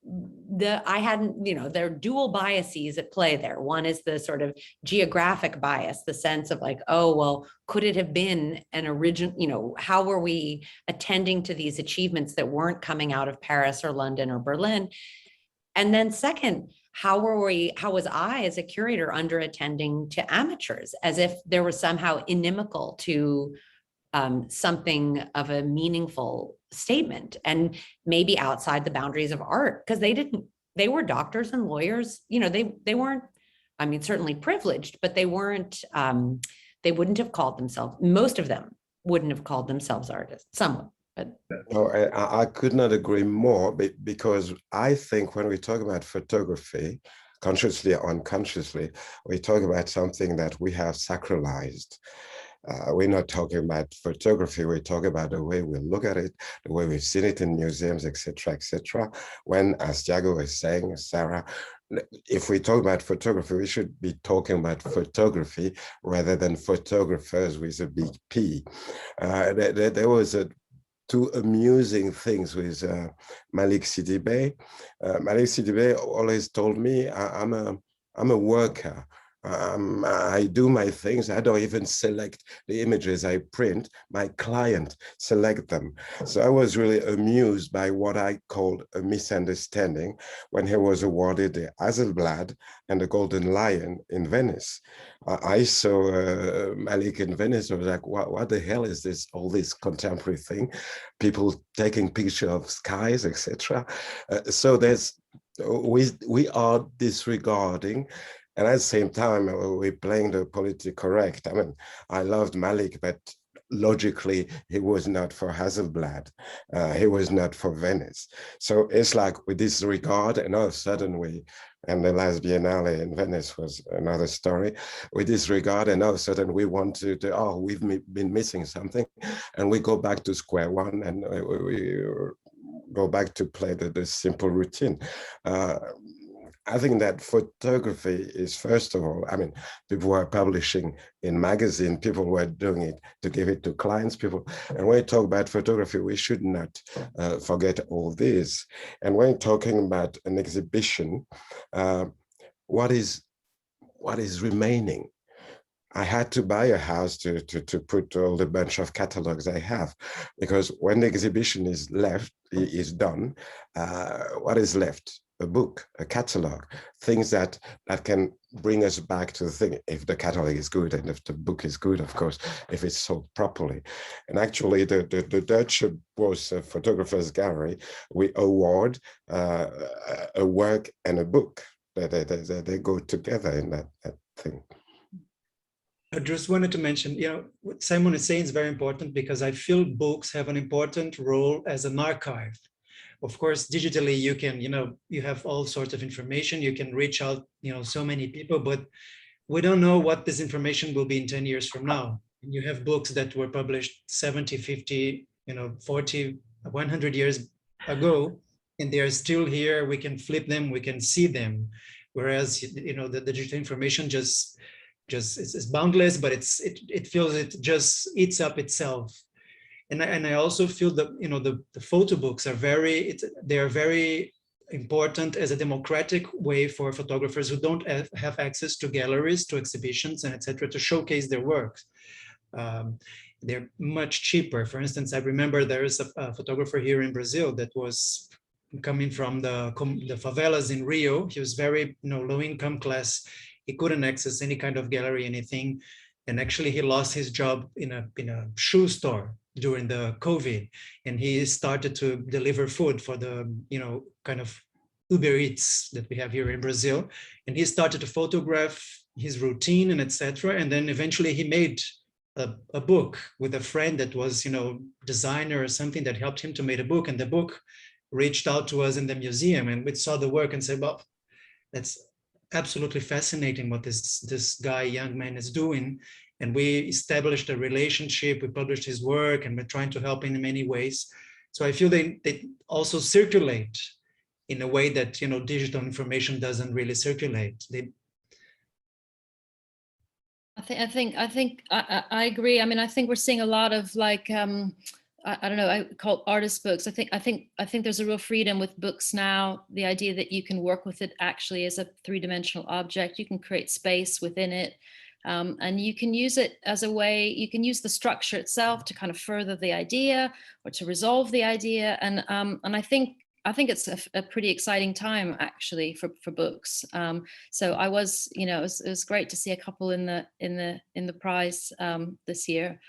there are dual biases at play there. One is the sort of geographic bias, the sense of like, oh, well, could it have been an original, how were we attending to these achievements that weren't coming out of Paris or London or Berlin? And then second, how was I as a curator under attending to amateurs, as if there was somehow inimical to something of a meaningful statement, and maybe outside the boundaries of art, because they were doctors and lawyers, they weren't, I mean, certainly privileged, but they weren't, they wouldn't have called themselves, most of them wouldn't have called themselves artists, some. No, I could not agree more, because I think when we talk about photography, consciously or unconsciously, we talk about something that we have sacralized. We're not talking about photography, we talk about the way we look at it, the way we've seen it in museums, etc., etc. When, as Thyago was saying, Sarah, if we talk about photography, we should be talking about photography rather than photographers with a big P. There was two amusing things with Malik Sidibé. Malik Sidibé always told me, I'm a worker. I do my things. I don't even select the images I print. My client select them. So I was really amused by what I called a misunderstanding when he was awarded the Hasselblad and the Golden Lion in Venice. I saw Malik in Venice. I was like, what the hell is this? All this contemporary thing, people taking pictures of skies, etc. So we are disregarding. And at the same time, we're playing the politically correct. I mean, I loved Malik, but logically, he was not for Hasselblad. He was not for Venice. So it's like we disregard, and all of a sudden and the last Biennale in Venice was another story. We disregard, and all of a sudden we want to we've been missing something. And we go back to square one, and we go back to play the simple routine. I think that photography is, first of all, I mean, people were publishing in magazine, people were doing it to give it to clients, people. And when we talk about photography, we should not forget all this. And when talking about an exhibition, what is remaining? I had to buy a house to put all the bunch of catalogs I have, because when the exhibition is done, what is left? A book, a catalog, things that can bring us back to the thing, if the catalog is good and if the book is good, of course, if it's sold properly. And actually the Deutsche Börse Photographers Gallery, we award a work and a book. They go together in that thing. I just wanted to mention, what Simon is saying is very important, because I feel books have an important role as an archive. Of course, digitally, you can, you have all sorts of information, you can reach out, so many people, but we don't know what this information will be in 10 years from now. And you have books that were published 70, 50, 40, 100 years ago, and they are still here. We can flip them, we can see them. Whereas, the digital information just it's boundless, but it feels it just eats up itself. And I also feel that the photo books are very important as a democratic way for photographers who don't have access to galleries, to exhibitions, and etc., to showcase their works. They're much cheaper. For instance, I remember there is a photographer here in Brazil that was coming from the favelas in Rio. He was very low income class. He couldn't access any kind of gallery, anything. And actually he lost his job in a shoe store during the COVID. And he started to deliver food for the, kind of Uber Eats that we have here in Brazil. And he started to photograph his routine and etc. And then eventually he made a book with a friend that was, designer or something, that helped him to make a book. And the book reached out to us in the museum, and we saw the work and said, well, that's absolutely fascinating what this guy, young man, is doing. And we established a relationship, we published his work, and we're trying to help in many ways. So I feel they also circulate in a way that, digital information doesn't really circulate. I agree. I mean, I think we're seeing a lot of I don't know, I call it artist books. I think there's a real freedom with books now. The idea that you can work with it actually as a three-dimensional object. You can create space within it, and you can use it as a way. You can use the structure itself to kind of further the idea or to resolve the idea. And I think it's a pretty exciting time actually for books. So I was, it was great to see a couple in the prize this year.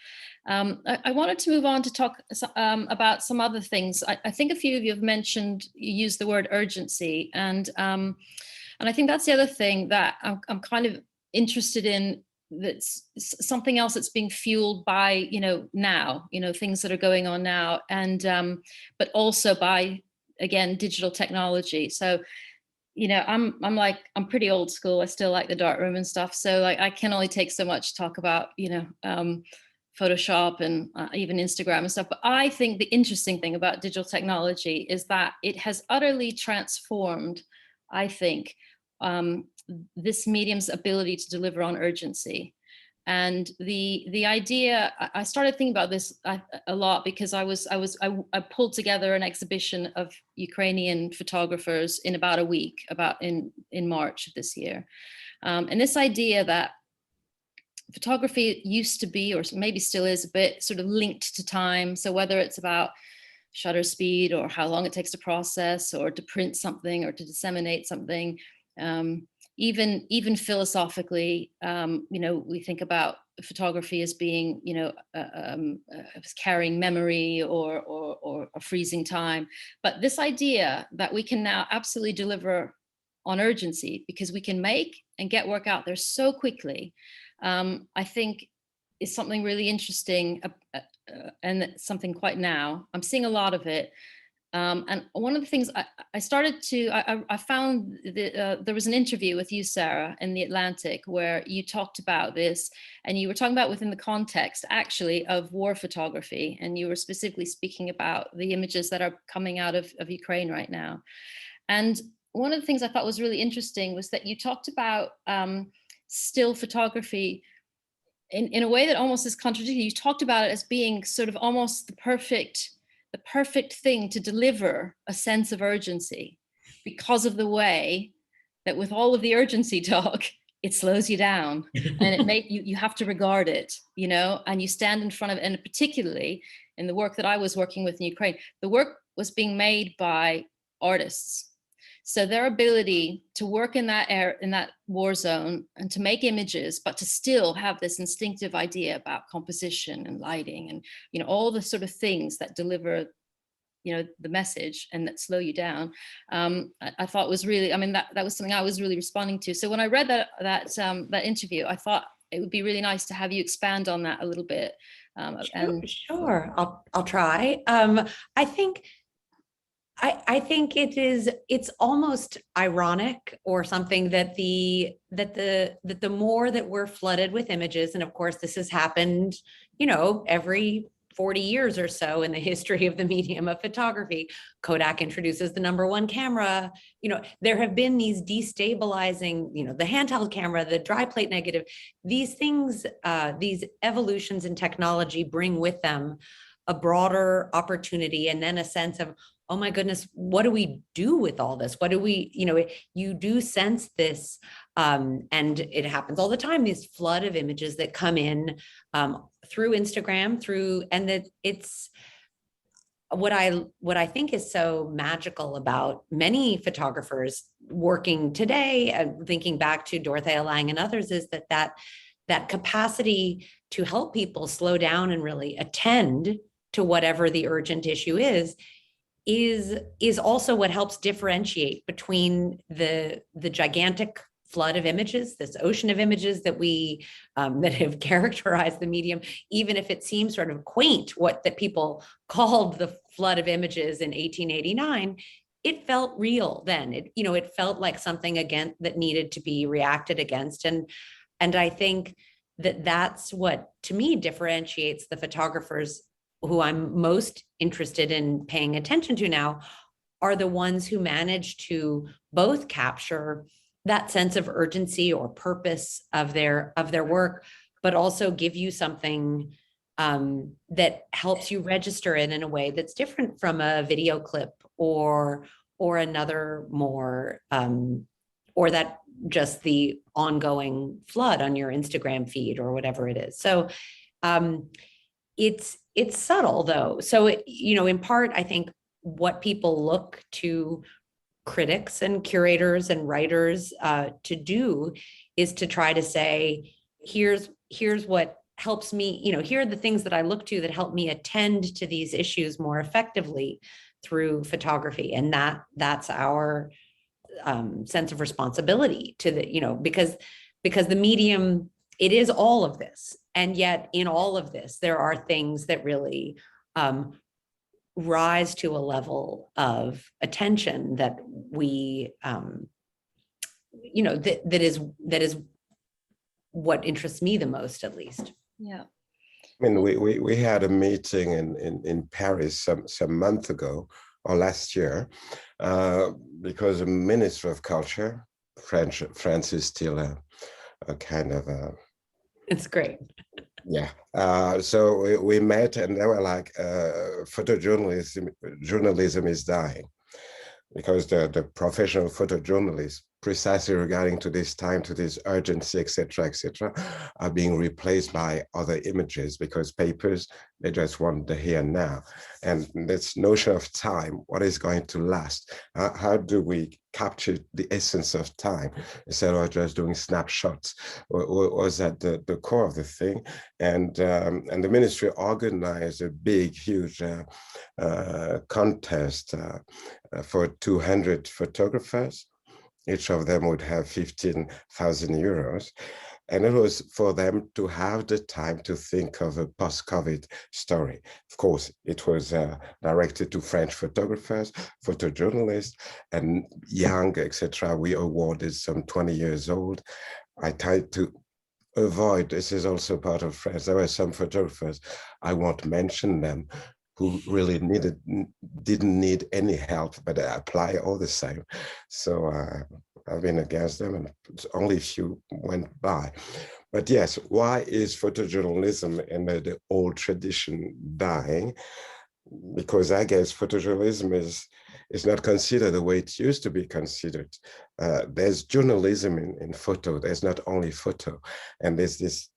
I wanted to move on to talk about some other things. I think a few of you have mentioned, you used the word urgency, and I think that's the other thing that I'm kind of interested in. That's something else that's being fueled by now, things that are going on now, and but also by, again, digital technology. So I'm pretty old school. I still like the darkroom and stuff. So I can only take so much to talk about Photoshop and even Instagram and stuff. But I think the interesting thing about digital technology is that it has utterly transformed, I think, this medium's ability to deliver on urgency. And the idea, I started thinking about this a lot because I pulled together an exhibition of Ukrainian photographers in about a week, in March of this year. And this idea that photography used to be, or maybe still is, a bit sort of linked to time. So whether it's about shutter speed or how long it takes to process or to print something or to disseminate something, even philosophically, we think about photography as being, as carrying memory or freezing time. But this idea that we can now absolutely deliver on urgency because we can make and get work out there so quickly, I think is something really interesting, and something quite now. I'm seeing a lot of it. And one of the things I found that there was an interview with you, Sarah, in The Atlantic, where you talked about this, and you were talking about within the context actually of war photography. And you were specifically speaking about the images that are coming out of Ukraine right now. And one of the things I thought was really interesting was that you talked about still photography in a way that almost is contradictory. You talked about it as being sort of almost the perfect thing to deliver a sense of urgency, because of the way that with all of the urgency talk, it slows you down and it make you have to regard it, you know, and you stand in front of it. And particularly in the work that I was working with in Ukraine, the work was being made by artists. So their ability to work in that war zone and to make images, but to still have this instinctive idea about composition and lighting and, you know, all the sort of things that deliver, you know, the message and that slow you down, I thought was really, I mean, that was something I was really responding to. So when I read that interview, I thought it would be really nice to have you expand on that a little bit. Sure. I'll try. I think it's almost ironic or something that the more that we're flooded with images, and of course this has happened, you know, every 40 years or so in the history of the medium of photography. Kodak introduces the #1 camera. You know, there have been these destabilizing, you know, the handheld camera, the dry plate negative, these things, these evolutions in technology bring with them a broader opportunity and then a sense of, oh my goodness, what do we do with all this? What do we, you know, you do sense this, and it happens all the time, these flood of images that come in through Instagram, and that it's what I think is so magical about many photographers working today, thinking back to Dorothea Lange and others, is that capacity to help people slow down and really attend to whatever the urgent issue is also what helps differentiate between the gigantic flood of images, this ocean of images that we that have characterized the medium, even if it seems sort of quaint what that people called the flood of images in 1889. It felt real then. It felt like something again that needed to be reacted against, and I think that's what, to me, differentiates the photographers who I'm most interested in paying attention to now, are the ones who manage to both capture that sense of urgency or purpose of their work, but also give you something that helps you register it in a way that's different from a video clip or another more, or that just the ongoing flood on your Instagram feed or whatever it is. So it's subtle though. So, in part, I think what people look to critics and curators and writers to do is to try to say, here's what helps me, here are the things that I look to that help me attend to these issues more effectively through photography. And that's our sense of responsibility to the, because the medium, it is all of this. And yet in all of this, there are things that really rise to a level of attention that we, that is what interests me the most, at least. Yeah. I mean, we had a meeting in Paris some month ago or last year, because the Minister of Culture, France is still a kind of a... It's great. Yeah. So we met and they were like, photojournalism is dying, because the professional photojournalists, precisely regarding to this time, to this urgency, etc., are being replaced by other images, because papers, they just want the here and now. And this notion of time, what is going to last? How do we capture the essence of time instead of just doing snapshots? Was that the core of the thing? And the ministry organized a big, huge contest for 200 photographers. Each of them would have 15,000 euros. And it was for them to have the time to think of a post-COVID story. Of course, it was directed to French photographers, photojournalists, and young, etc. We awarded some 20 years old. I tried to avoid, this is also part of France, there were some photographers, I won't mention them, who really didn't need any help, but I apply all the same. So I've been against them, and only a few went by. But yes, why is photojournalism in the old tradition dying? Because I guess photojournalism is not considered the way it used to be considered. There's journalism in photo. There's not only photo, and there's this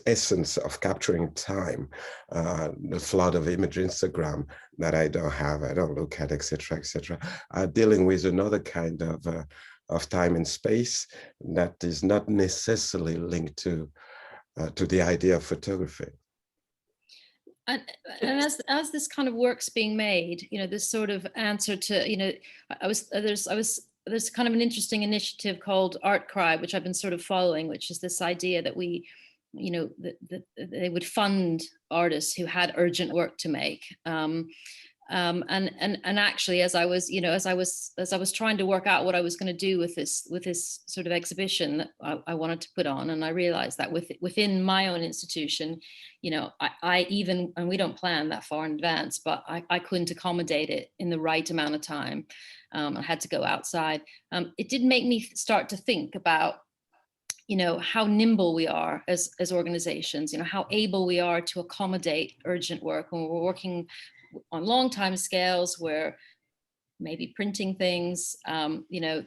essence of capturing time, the flood of image Instagram that I don't have, I don't look at, etc., etc., dealing with another kind of time and space that is not necessarily linked to the idea of photography. And as this kind of work's being made, this sort of answer to, there's kind of an interesting initiative called Artcry, which I've been sort of following, which is this idea that we, that they would fund artists who had urgent work to make. And actually, as I was trying to work out what I was going to do with this sort of exhibition that I wanted to put on, and I realized that within my own institution, I even, and we don't plan that far in advance, but I couldn't accommodate it in the right amount of time. I had to go outside. It did make me start to think about, how nimble we are as organizations, how able we are to accommodate urgent work when we're working on long time scales, where maybe printing things,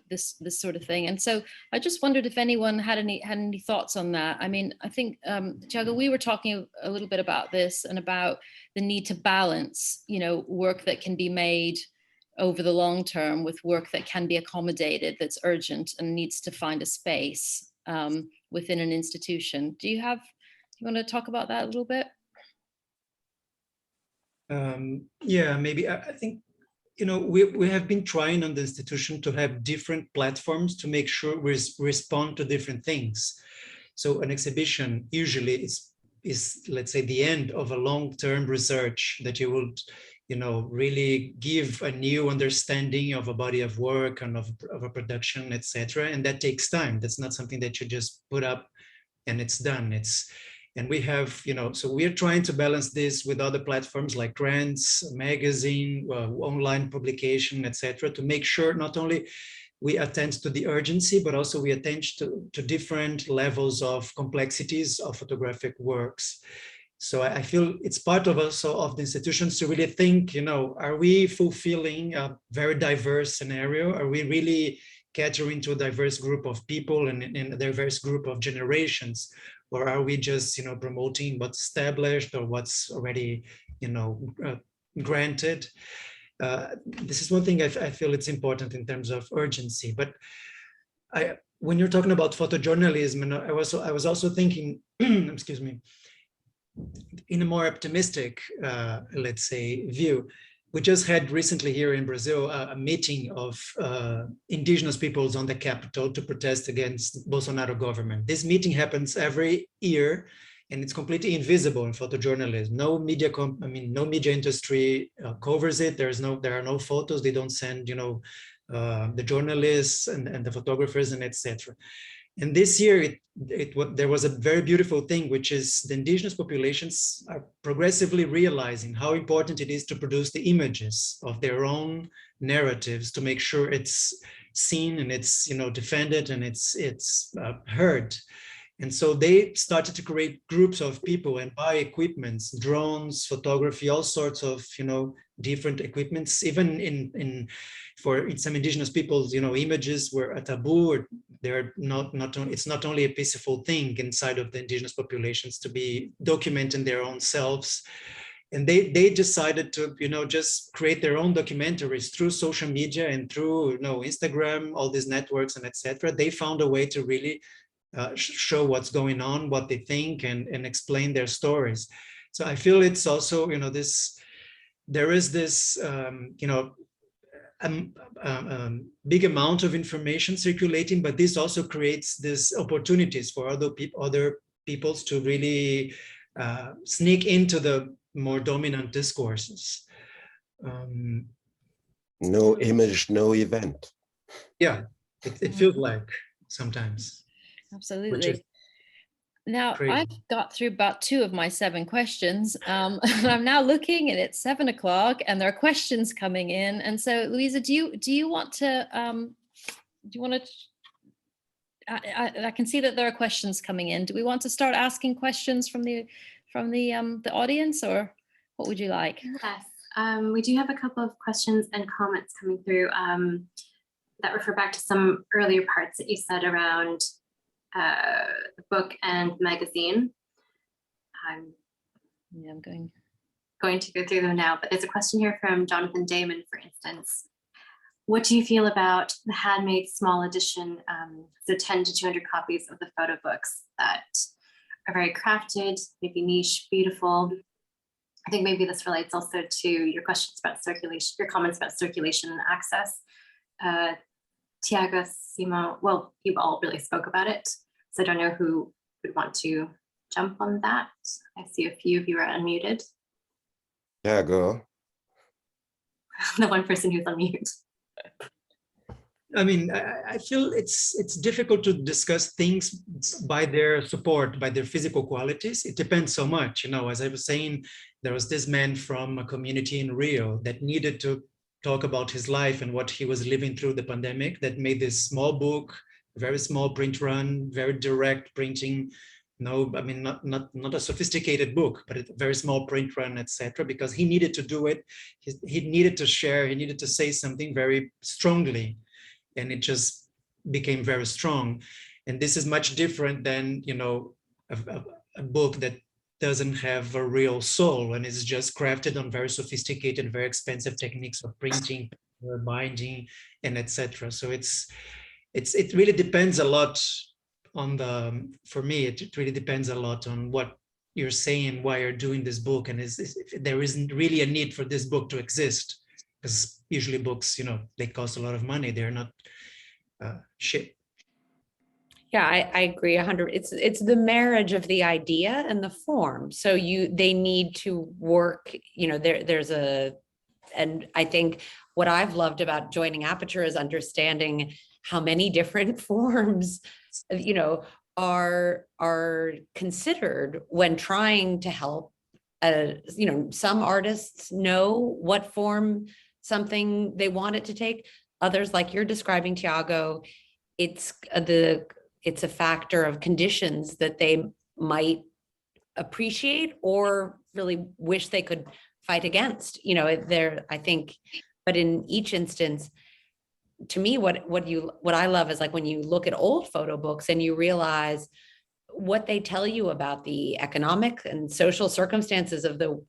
this sort of thing. And so I just wondered if anyone had any thoughts on that. I mean, I think, Thyago, we were talking a little bit about this and about the need to balance, work that can be made over the long term with work that can be accommodated, that's urgent and needs to find a space within an institution. Do you want to talk about that a little bit? Yeah, maybe. I think, we have been trying on the institution to have different platforms to make sure we respond to different things. So an exhibition usually is, let's say, the end of a long-term research that you would, really give a new understanding of a body of work and of a production, etc. And that takes time. That's not something that you just put up and it's done. And we have, so we're trying to balance this with other platforms like grants, magazine, online publication, etc., to make sure not only we attend to the urgency, but also we attend to different levels of complexities of photographic works. So I feel it's part of also of the institutions to really think, are we fulfilling a very diverse scenario? Are we really catering to a diverse group of people and a diverse group of generations? Or are we just, promoting what's established or what's already, granted? This is one thing I feel it's important in terms of urgency. But when you're talking about photojournalism, and I was also thinking, excuse me, in a more optimistic, let's say, view. We just had recently here in Brazil a meeting of indigenous peoples on the capital to protest against Bolsonaro government. This meeting happens every year, and it's completely invisible in photojournalism. No media, no media industry covers it. There are no photos. They don't send, the journalists and the photographers and etc. And this year, there was a very beautiful thing, which is the indigenous populations are progressively realizing how important it is to produce the images of their own narratives to make sure it's seen and it's defended and it's heard. And so they started to create groups of people and buy equipments, drones, photography, all sorts of different equipments. Even in some indigenous peoples, images were a taboo. Or they're it's not only a peaceful thing inside of the indigenous populations to be documenting their own selves. And they decided to just create their own documentaries through social media and through Instagram, all these networks and etc. They found a way to really show what's going on, what they think, and explain their stories. So I feel it's also there is this big amount of information circulating, but this also creates these opportunities for other peoples to really sneak into the more dominant discourses. No image, no event. Yeah, it feels like sometimes. Absolutely. Now, Crazy. I've got through about 2 of my 7 questions. And I'm now looking and it's 7 o'clock and there are questions coming in. And so, Louisa, do you want to, I can see that there are questions coming in. Do we want to start asking questions from the audience, or what would you like? Yes, we do have a couple of questions and comments coming through that refer back to some earlier parts that you said around the book and magazine. Yeah, I'm going to go through them now, but there's a question here from Jonathan Damon, for instance. What do you feel about the handmade small edition, so 10 to 200 copies of the photo books that are very crafted, maybe niche, beautiful? I think maybe this relates also to your questions about circulation, your comments about circulation and access. Thyago, Simo, well, you all really spoke about it, so I don't know who would want to jump on that. I see a few of you are unmuted. Yeah, go. The one person who's on mute. I mean, I feel it's difficult to discuss things by their support, by their physical qualities. It depends so much, you know. As I was saying, there was this man from a community in Rio that needed to talk about his life and what he was living through the pandemic, that made this small book, very small print run, very direct printing. No, I mean, not a sophisticated book, but a very small print run, etc. Because he needed to do it. He needed to share. He needed to say something very strongly, and it just became very strong. And this is much different than, you know, a book that doesn't have a real soul and is just crafted on very sophisticated, very expensive techniques of printing, binding, and etc. So it really depends a lot on the, for me, it really depends a lot on what you're saying, why you're doing this book, and if there isn't really a need for this book to exist, because usually books, you know, they cost a lot of money. They're not shit. Yeah, I agree 100. It's the marriage of the idea and the form. So they need to work, you know, and I think what I've loved about joining Aperture is understanding how many different forms, you know, are considered when trying to help. You know, some artists know what form something they want it to take. Others, like you're describing, Thyago, it's a factor of conditions that they might appreciate or really wish they could fight against, you know, I think, but in each instance, to me, what I love is like when you look at old photo books and you realize what they tell you about the economic and social circumstances of the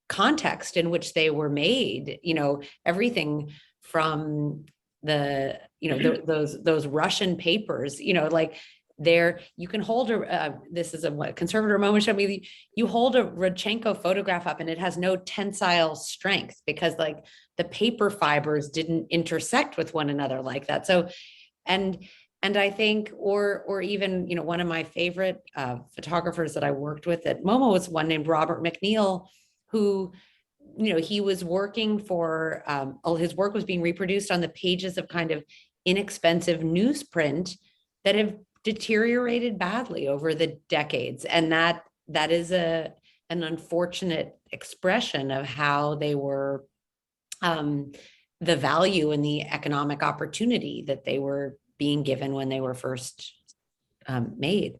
context in which they were made, you know, everything from the, you know, those Russian papers, you know, like you can hold this is a conservator moment. I mean, you hold a Rodchenko photograph up and it has no tensile strength because like the paper fibers didn't intersect with one another like that. So, and I think, or even, you know, one of my favorite photographers that I worked with at MoMA was one named Robert McNeil, who, you know, he was working for, all his work was being reproduced on the pages of kind of inexpensive newsprint that have deteriorated badly over the decades. And that is an unfortunate expression of how they were, the value and the economic opportunity that they were being given when they were first made.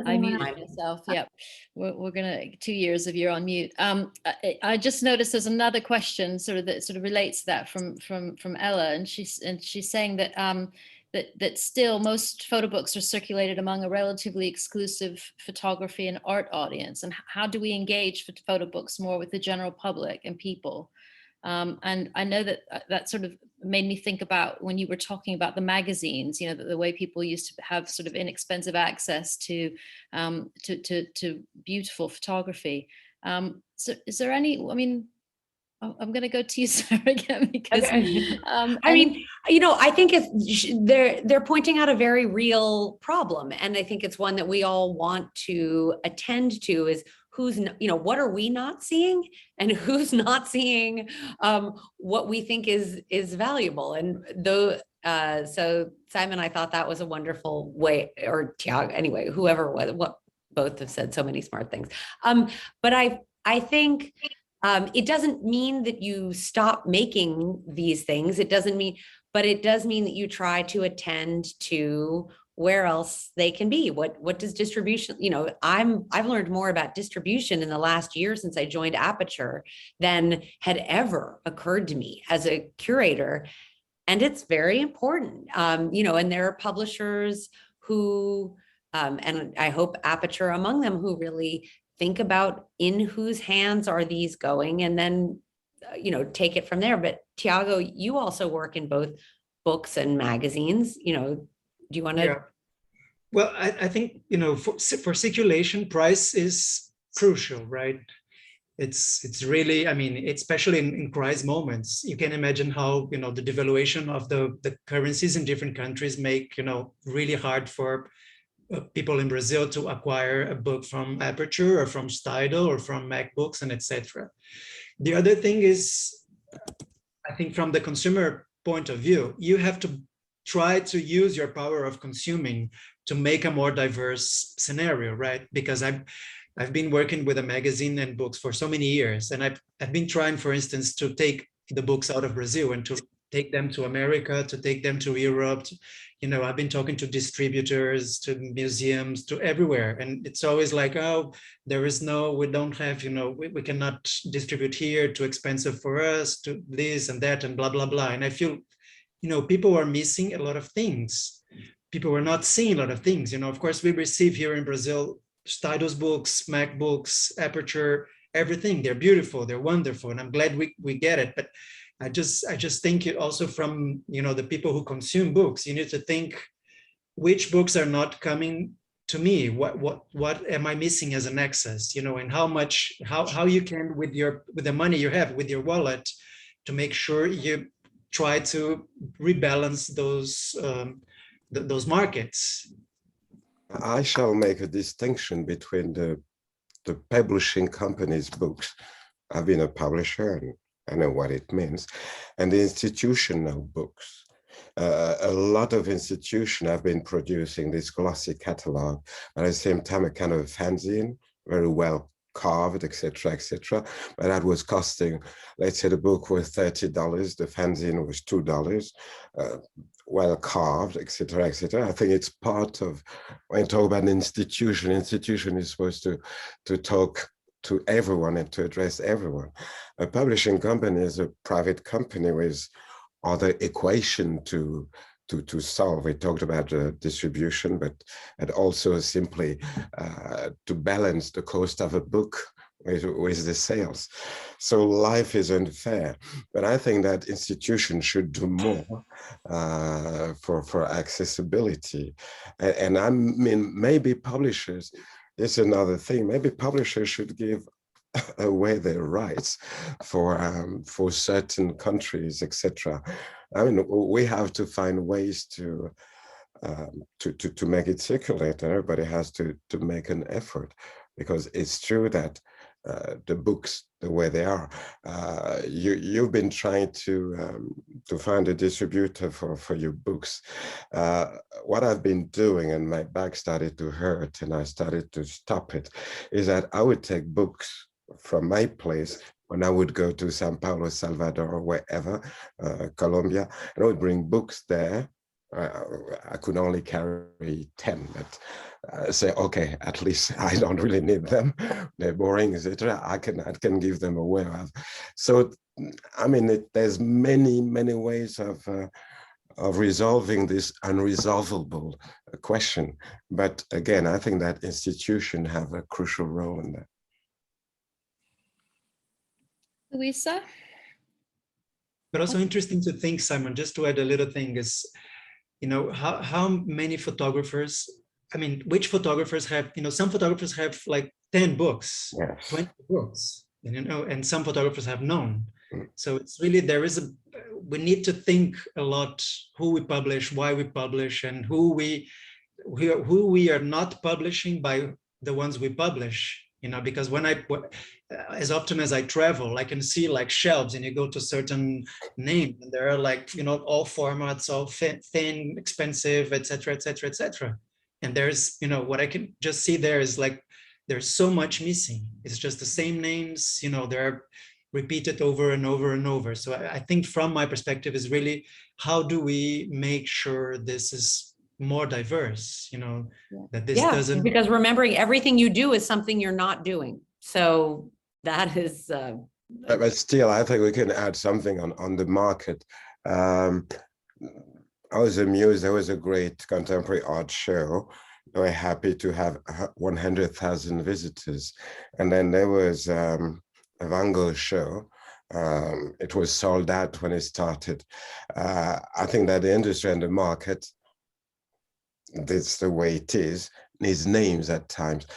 I muted myself. Yep, we're gonna 2 years of you're on mute. I just noticed there's another question that relates to that from Ella, and she's saying that that still most photo books are circulated among a relatively exclusive photography and art audience, and how do we engage photo books more with the general public and people? And I know that sort of made me think about when you were talking about the magazines, you know, the way people used to have sort of inexpensive access to beautiful photography. So is there any, I mean, I'm going to go to you, Sarah, again, because I mean, you know, I think they're pointing out a very real problem. And I think it's one that we all want to attend to is who's, you know, what are we not seeing and who's not seeing what we think is valuable. And though, So Simon, I thought that was a wonderful way, or Thyago, anyway, whoever was, what both have said so many smart things. But I think it doesn't mean that you stop making these things. It doesn't mean, but it does mean that you try to attend to where else they can be. What does distribution, you know, I've learned more about distribution in the last year since I joined Aperture than had ever occurred to me as a curator. And it's very important, you know, and there are publishers who, and I hope Aperture among them, who really think about in whose hands are these going, and then, you know, take it from there. But Thyago, you also work in both books and magazines, you know, do you want to? Yeah. Well, I think, you know, for circulation, price is crucial, right? It's really, I mean, especially in crisis moments, you can imagine how, you know, the devaluation of the currencies in different countries make, you know, really hard for people in Brazil to acquire a book from Aperture or from Tidal or from MacBooks and etc. The other thing is, I think from the consumer point of view, you have to try to use your power of consuming to make a more diverse scenario, right? Because I've been working with a magazine and books for so many years, and I've been trying, for instance, to take the books out of Brazil and to take them to America, to take them to Europe. You know, I've been talking to distributors, to museums, to everywhere, and it's always like, oh, we don't have, you know, we cannot distribute here, too expensive for us, to this and that, and blah, blah, blah. And I feel, you know, people are missing a lot of things. People are not seeing a lot of things. You know, of course, we receive here in Brazil Tidal's books, MacBooks, Aperture, everything. They're beautiful, they're wonderful, and I'm glad we get it. But I just think it also from, you know, the people who consume books, you need to think which books are not coming to me. What am I missing as an access? You know, and how you can with the money you have, with your wallet, to make sure you try to rebalance those markets. I shall make a distinction between the publishing company's books. I've been a publisher and I know what it means, and the institutional books. A lot of institutions have been producing this glossy catalog, but at the same time a kind of fanzine, very well carved, etc., etc. But that was costing, let's say the book was $30, the fanzine was $2. Well carved, etc., etc. I think it's part of, when you talk about an institution is supposed to talk to everyone and to address everyone. A publishing company is a private company with other equation to solve. We talked about distribution, but and also simply to balance the cost of a book with the sales. So life is unfair, but I think that institutions should do more for accessibility. And I mean, maybe publishers, it's another thing, maybe publishers should give away their rights for certain countries, etc. I mean, we have to find ways to make it circulate, and everybody has to make an effort, because it's true that the books, the way they are, you've been trying to find a distributor for your books. What I've been doing, and my back started to hurt and I started to stop it, is that I would take books from my place when I would go to Sao Paulo, Salvador, or wherever, Colombia, and I would bring books there. I could only carry 10, but say, okay, at least I don't really need them. They're boring, etc. I can give them away. So, I mean, there's many ways of resolving this unresolvable question. But again, I think that institutions have a crucial role in that. Louisa? But also interesting to think, Simon, just to add a little thing is, you know, how many photographers, I mean, which photographers have, you know, some photographers have like 10 books, Yes. 20 books, you know, and some photographers have none. Mm. So it's really, we need to think a lot who we publish, why we publish, and who we are not publishing by the ones we publish. you know, because as often as I travel, I can see like shelves and you go to certain names and there are like, you know, all formats, all thin, expensive, etc., etc., etc. And there's, you know, what I can just see there is like, there's so much missing. It's just the same names, you know, they're repeated over and over and over. So I think from my perspective is really, how do we make sure this is more diverse, you know, that this doesn't. Because remembering everything you do is something you're not doing. So that is. But still, I think we can add something on the market. I was amused. There was a great contemporary art show. They were happy to have 100,000 visitors. And then there was a Van Gogh show. It was sold out when it started. I think that the industry and the market, that's the way it is, needs names at times.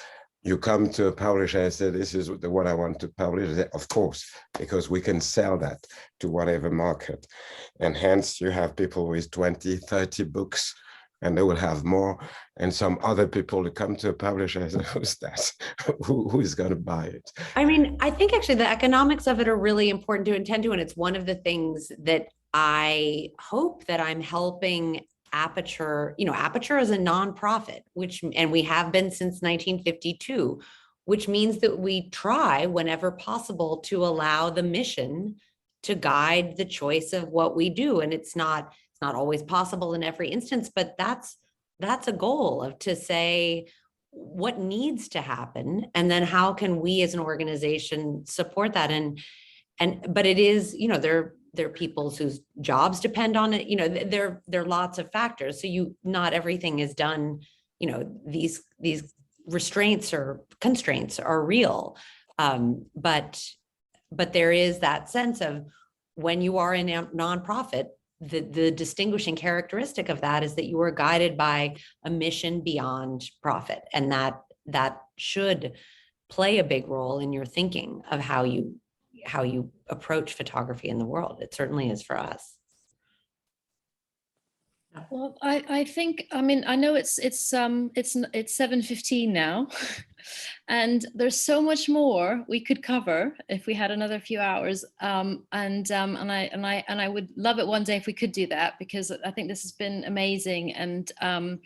You come to a publisher and say, this is the one I want to publish. Say, of course, because we can sell that to whatever market. And hence you have people with 20, 30 books, and they will have more. And some other people who come to a publisher and say, who's that? Who is going to buy it? I mean, I think actually the economics of it are really important to attend to. And it's one of the things that I hope that I'm helping Aperture, you know, Aperture is a nonprofit, and we have been since 1952, which means that we try whenever possible to allow the mission to guide the choice of what we do. And it's not always possible in every instance, but that's a goal of to say what needs to happen, and then how can we as an organization support that. But it is, you know, there are people whose jobs depend on it. You know, there are lots of factors. So not everything is done, you know, these restraints or constraints are real. But there is that sense of when you are in a nonprofit, the distinguishing characteristic of that is that you are guided by a mission beyond profit. And that should play a big role in your thinking of how you approach photography in the world. It certainly is for us. Well, I think, I mean, I know it's 7:15 now, and there's so much more we could cover if we had another few hours. And I would love it one day if we could do that, because I think this has been amazing. And I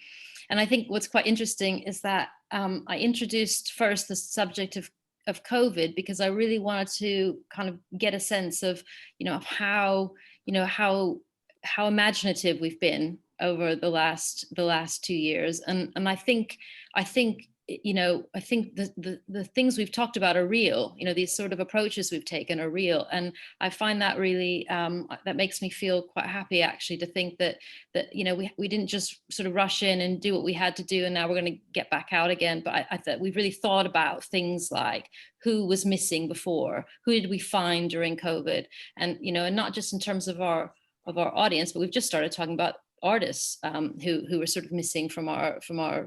think what's quite interesting is that I introduced first the subject of COVID, because I really wanted to kind of get a sense of, you know, how imaginative we've been over the last 2 years. And I think you know, I think the things we've talked about are real. You know, these sort of approaches we've taken are real. And I find that really, that makes me feel quite happy actually, to think that you know, we didn't just sort of rush in and do what we had to do and now we're going to get back out again. But I thought we've really thought about things like who was missing before, who did we find during COVID? And, you know, and not just in terms of our audience, but we've just started talking about artists who were sort of missing from our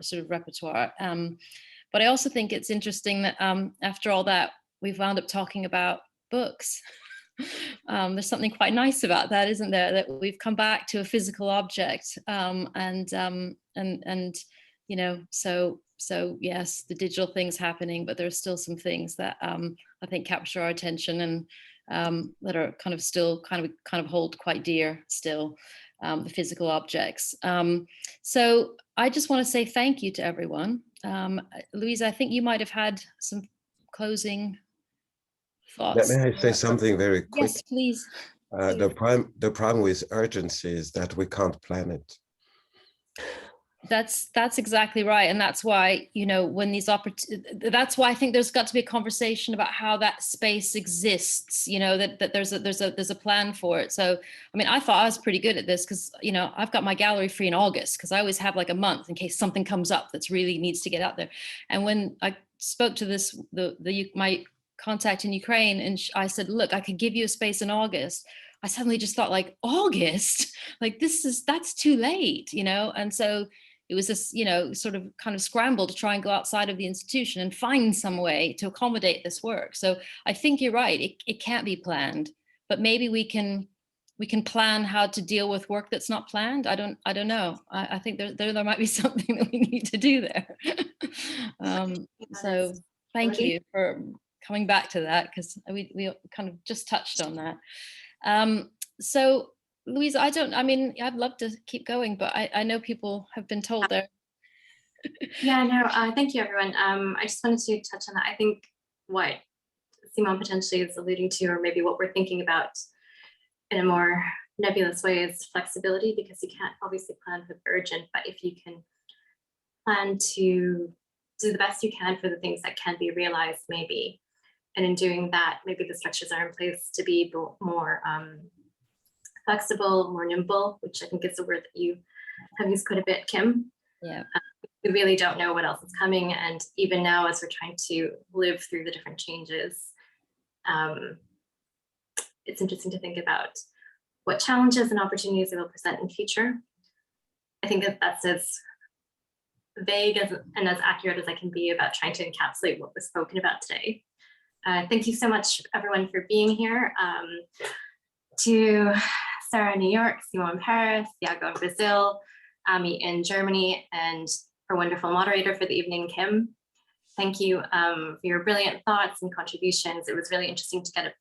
sort of repertoire. But I also think it's interesting that after all that, we've wound up talking about books. There's something quite nice about that, isn't there? That we've come back to a physical object, and you know, so yes, the digital thing's happening, but there's still some things that I think capture our attention and that are kind of still kind of hold quite dear still. The physical objects. So I just want to say thank you to everyone. Louise, I think you might have had some closing thoughts. May I say something very quick? Yes, please. The problem with urgency is that we can't plan it. That's exactly right, and that's why, you know, when these that's why I think there's got to be a conversation about how that space exists. You know, that there's a plan for it. So, I mean, I thought I was pretty good at this because, you know, I've got my gallery free in August because I always have like a month in case something comes up that's really needs to get out there. And when I spoke to my contact in Ukraine, and I said, look, I could give you a space in August. I suddenly just thought, like, August, like that's too late, you know, and so. It was this, you know, sort of kind of scramble to try and go outside of the institution and find some way to accommodate this work. So I think you're right. It can't be planned, but maybe we can plan how to deal with work that's not planned. I don't know. I think there might be something that we need to do there. So Thank you for coming back to that, because we kind of just touched on that. So Louise, I'd love to keep going, but I know people have been told there. Yeah, no, thank you, everyone. I just wanted to touch on that. I think what Simon potentially is alluding to, or maybe what we're thinking about in a more nebulous way, is flexibility, because you can't obviously plan for the urgent, but if you can plan to do the best you can for the things that can be realized, maybe, and in doing that, maybe the structures are in place to be more flexible, more nimble, which I think is a word that you have used quite a bit, Kim. Yeah. We really don't know what else is coming, and even now, as we're trying to live through the different changes, it's interesting to think about what challenges and opportunities it will present in future. I think that that's as vague and as accurate as I can be about trying to encapsulate what was spoken about today. Thank you so much, everyone, for being here. To Sarah in New York, Simon in Paris, Thyago in Brazil, Ami in Germany, and our wonderful moderator for the evening, Kim. Thank you for your brilliant thoughts and contributions. It was really interesting to get a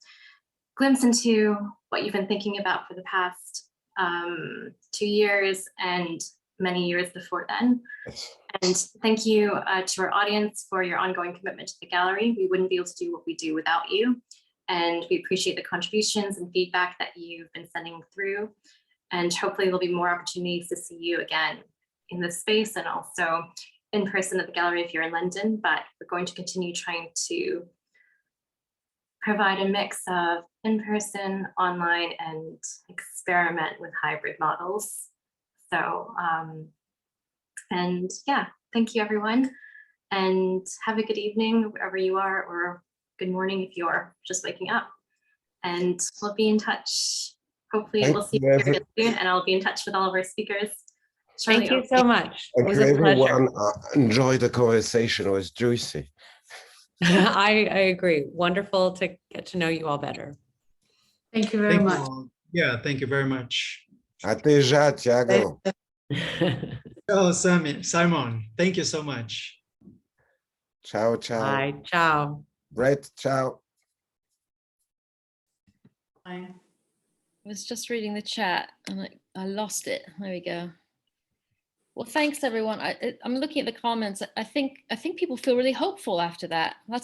glimpse into what you've been thinking about for the past 2 years and many years before then. And thank you to our audience for your ongoing commitment to the gallery. We wouldn't be able to do what we do without you. And we appreciate the contributions and feedback that you've been sending through. And hopefully there'll be more opportunities to see you again in this space, and also in person at the gallery if you're in London. But we're going to continue trying to provide a mix of in-person, online, and experiment with hybrid models. So, and yeah, thank you, everyone. And have a good evening, wherever you are, or good morning if you're just waking up. And we'll be in touch. Hopefully we'll see you here soon, and I'll be in touch with all of our speakers. Thank you so much. Thank you, everyone. Enjoy the conversation. It was juicy. I agree. Wonderful to get to know you all better. Thank you very much. Yeah, thank you very much. Até já, Thyago. Oh, Simon, thank you so much. Ciao, ciao. Bye, ciao. Brett, ciao. I was just reading the chat and I lost it. There we go. Well, thanks everyone. I'm looking at the comments. I think people feel really hopeful after that. That's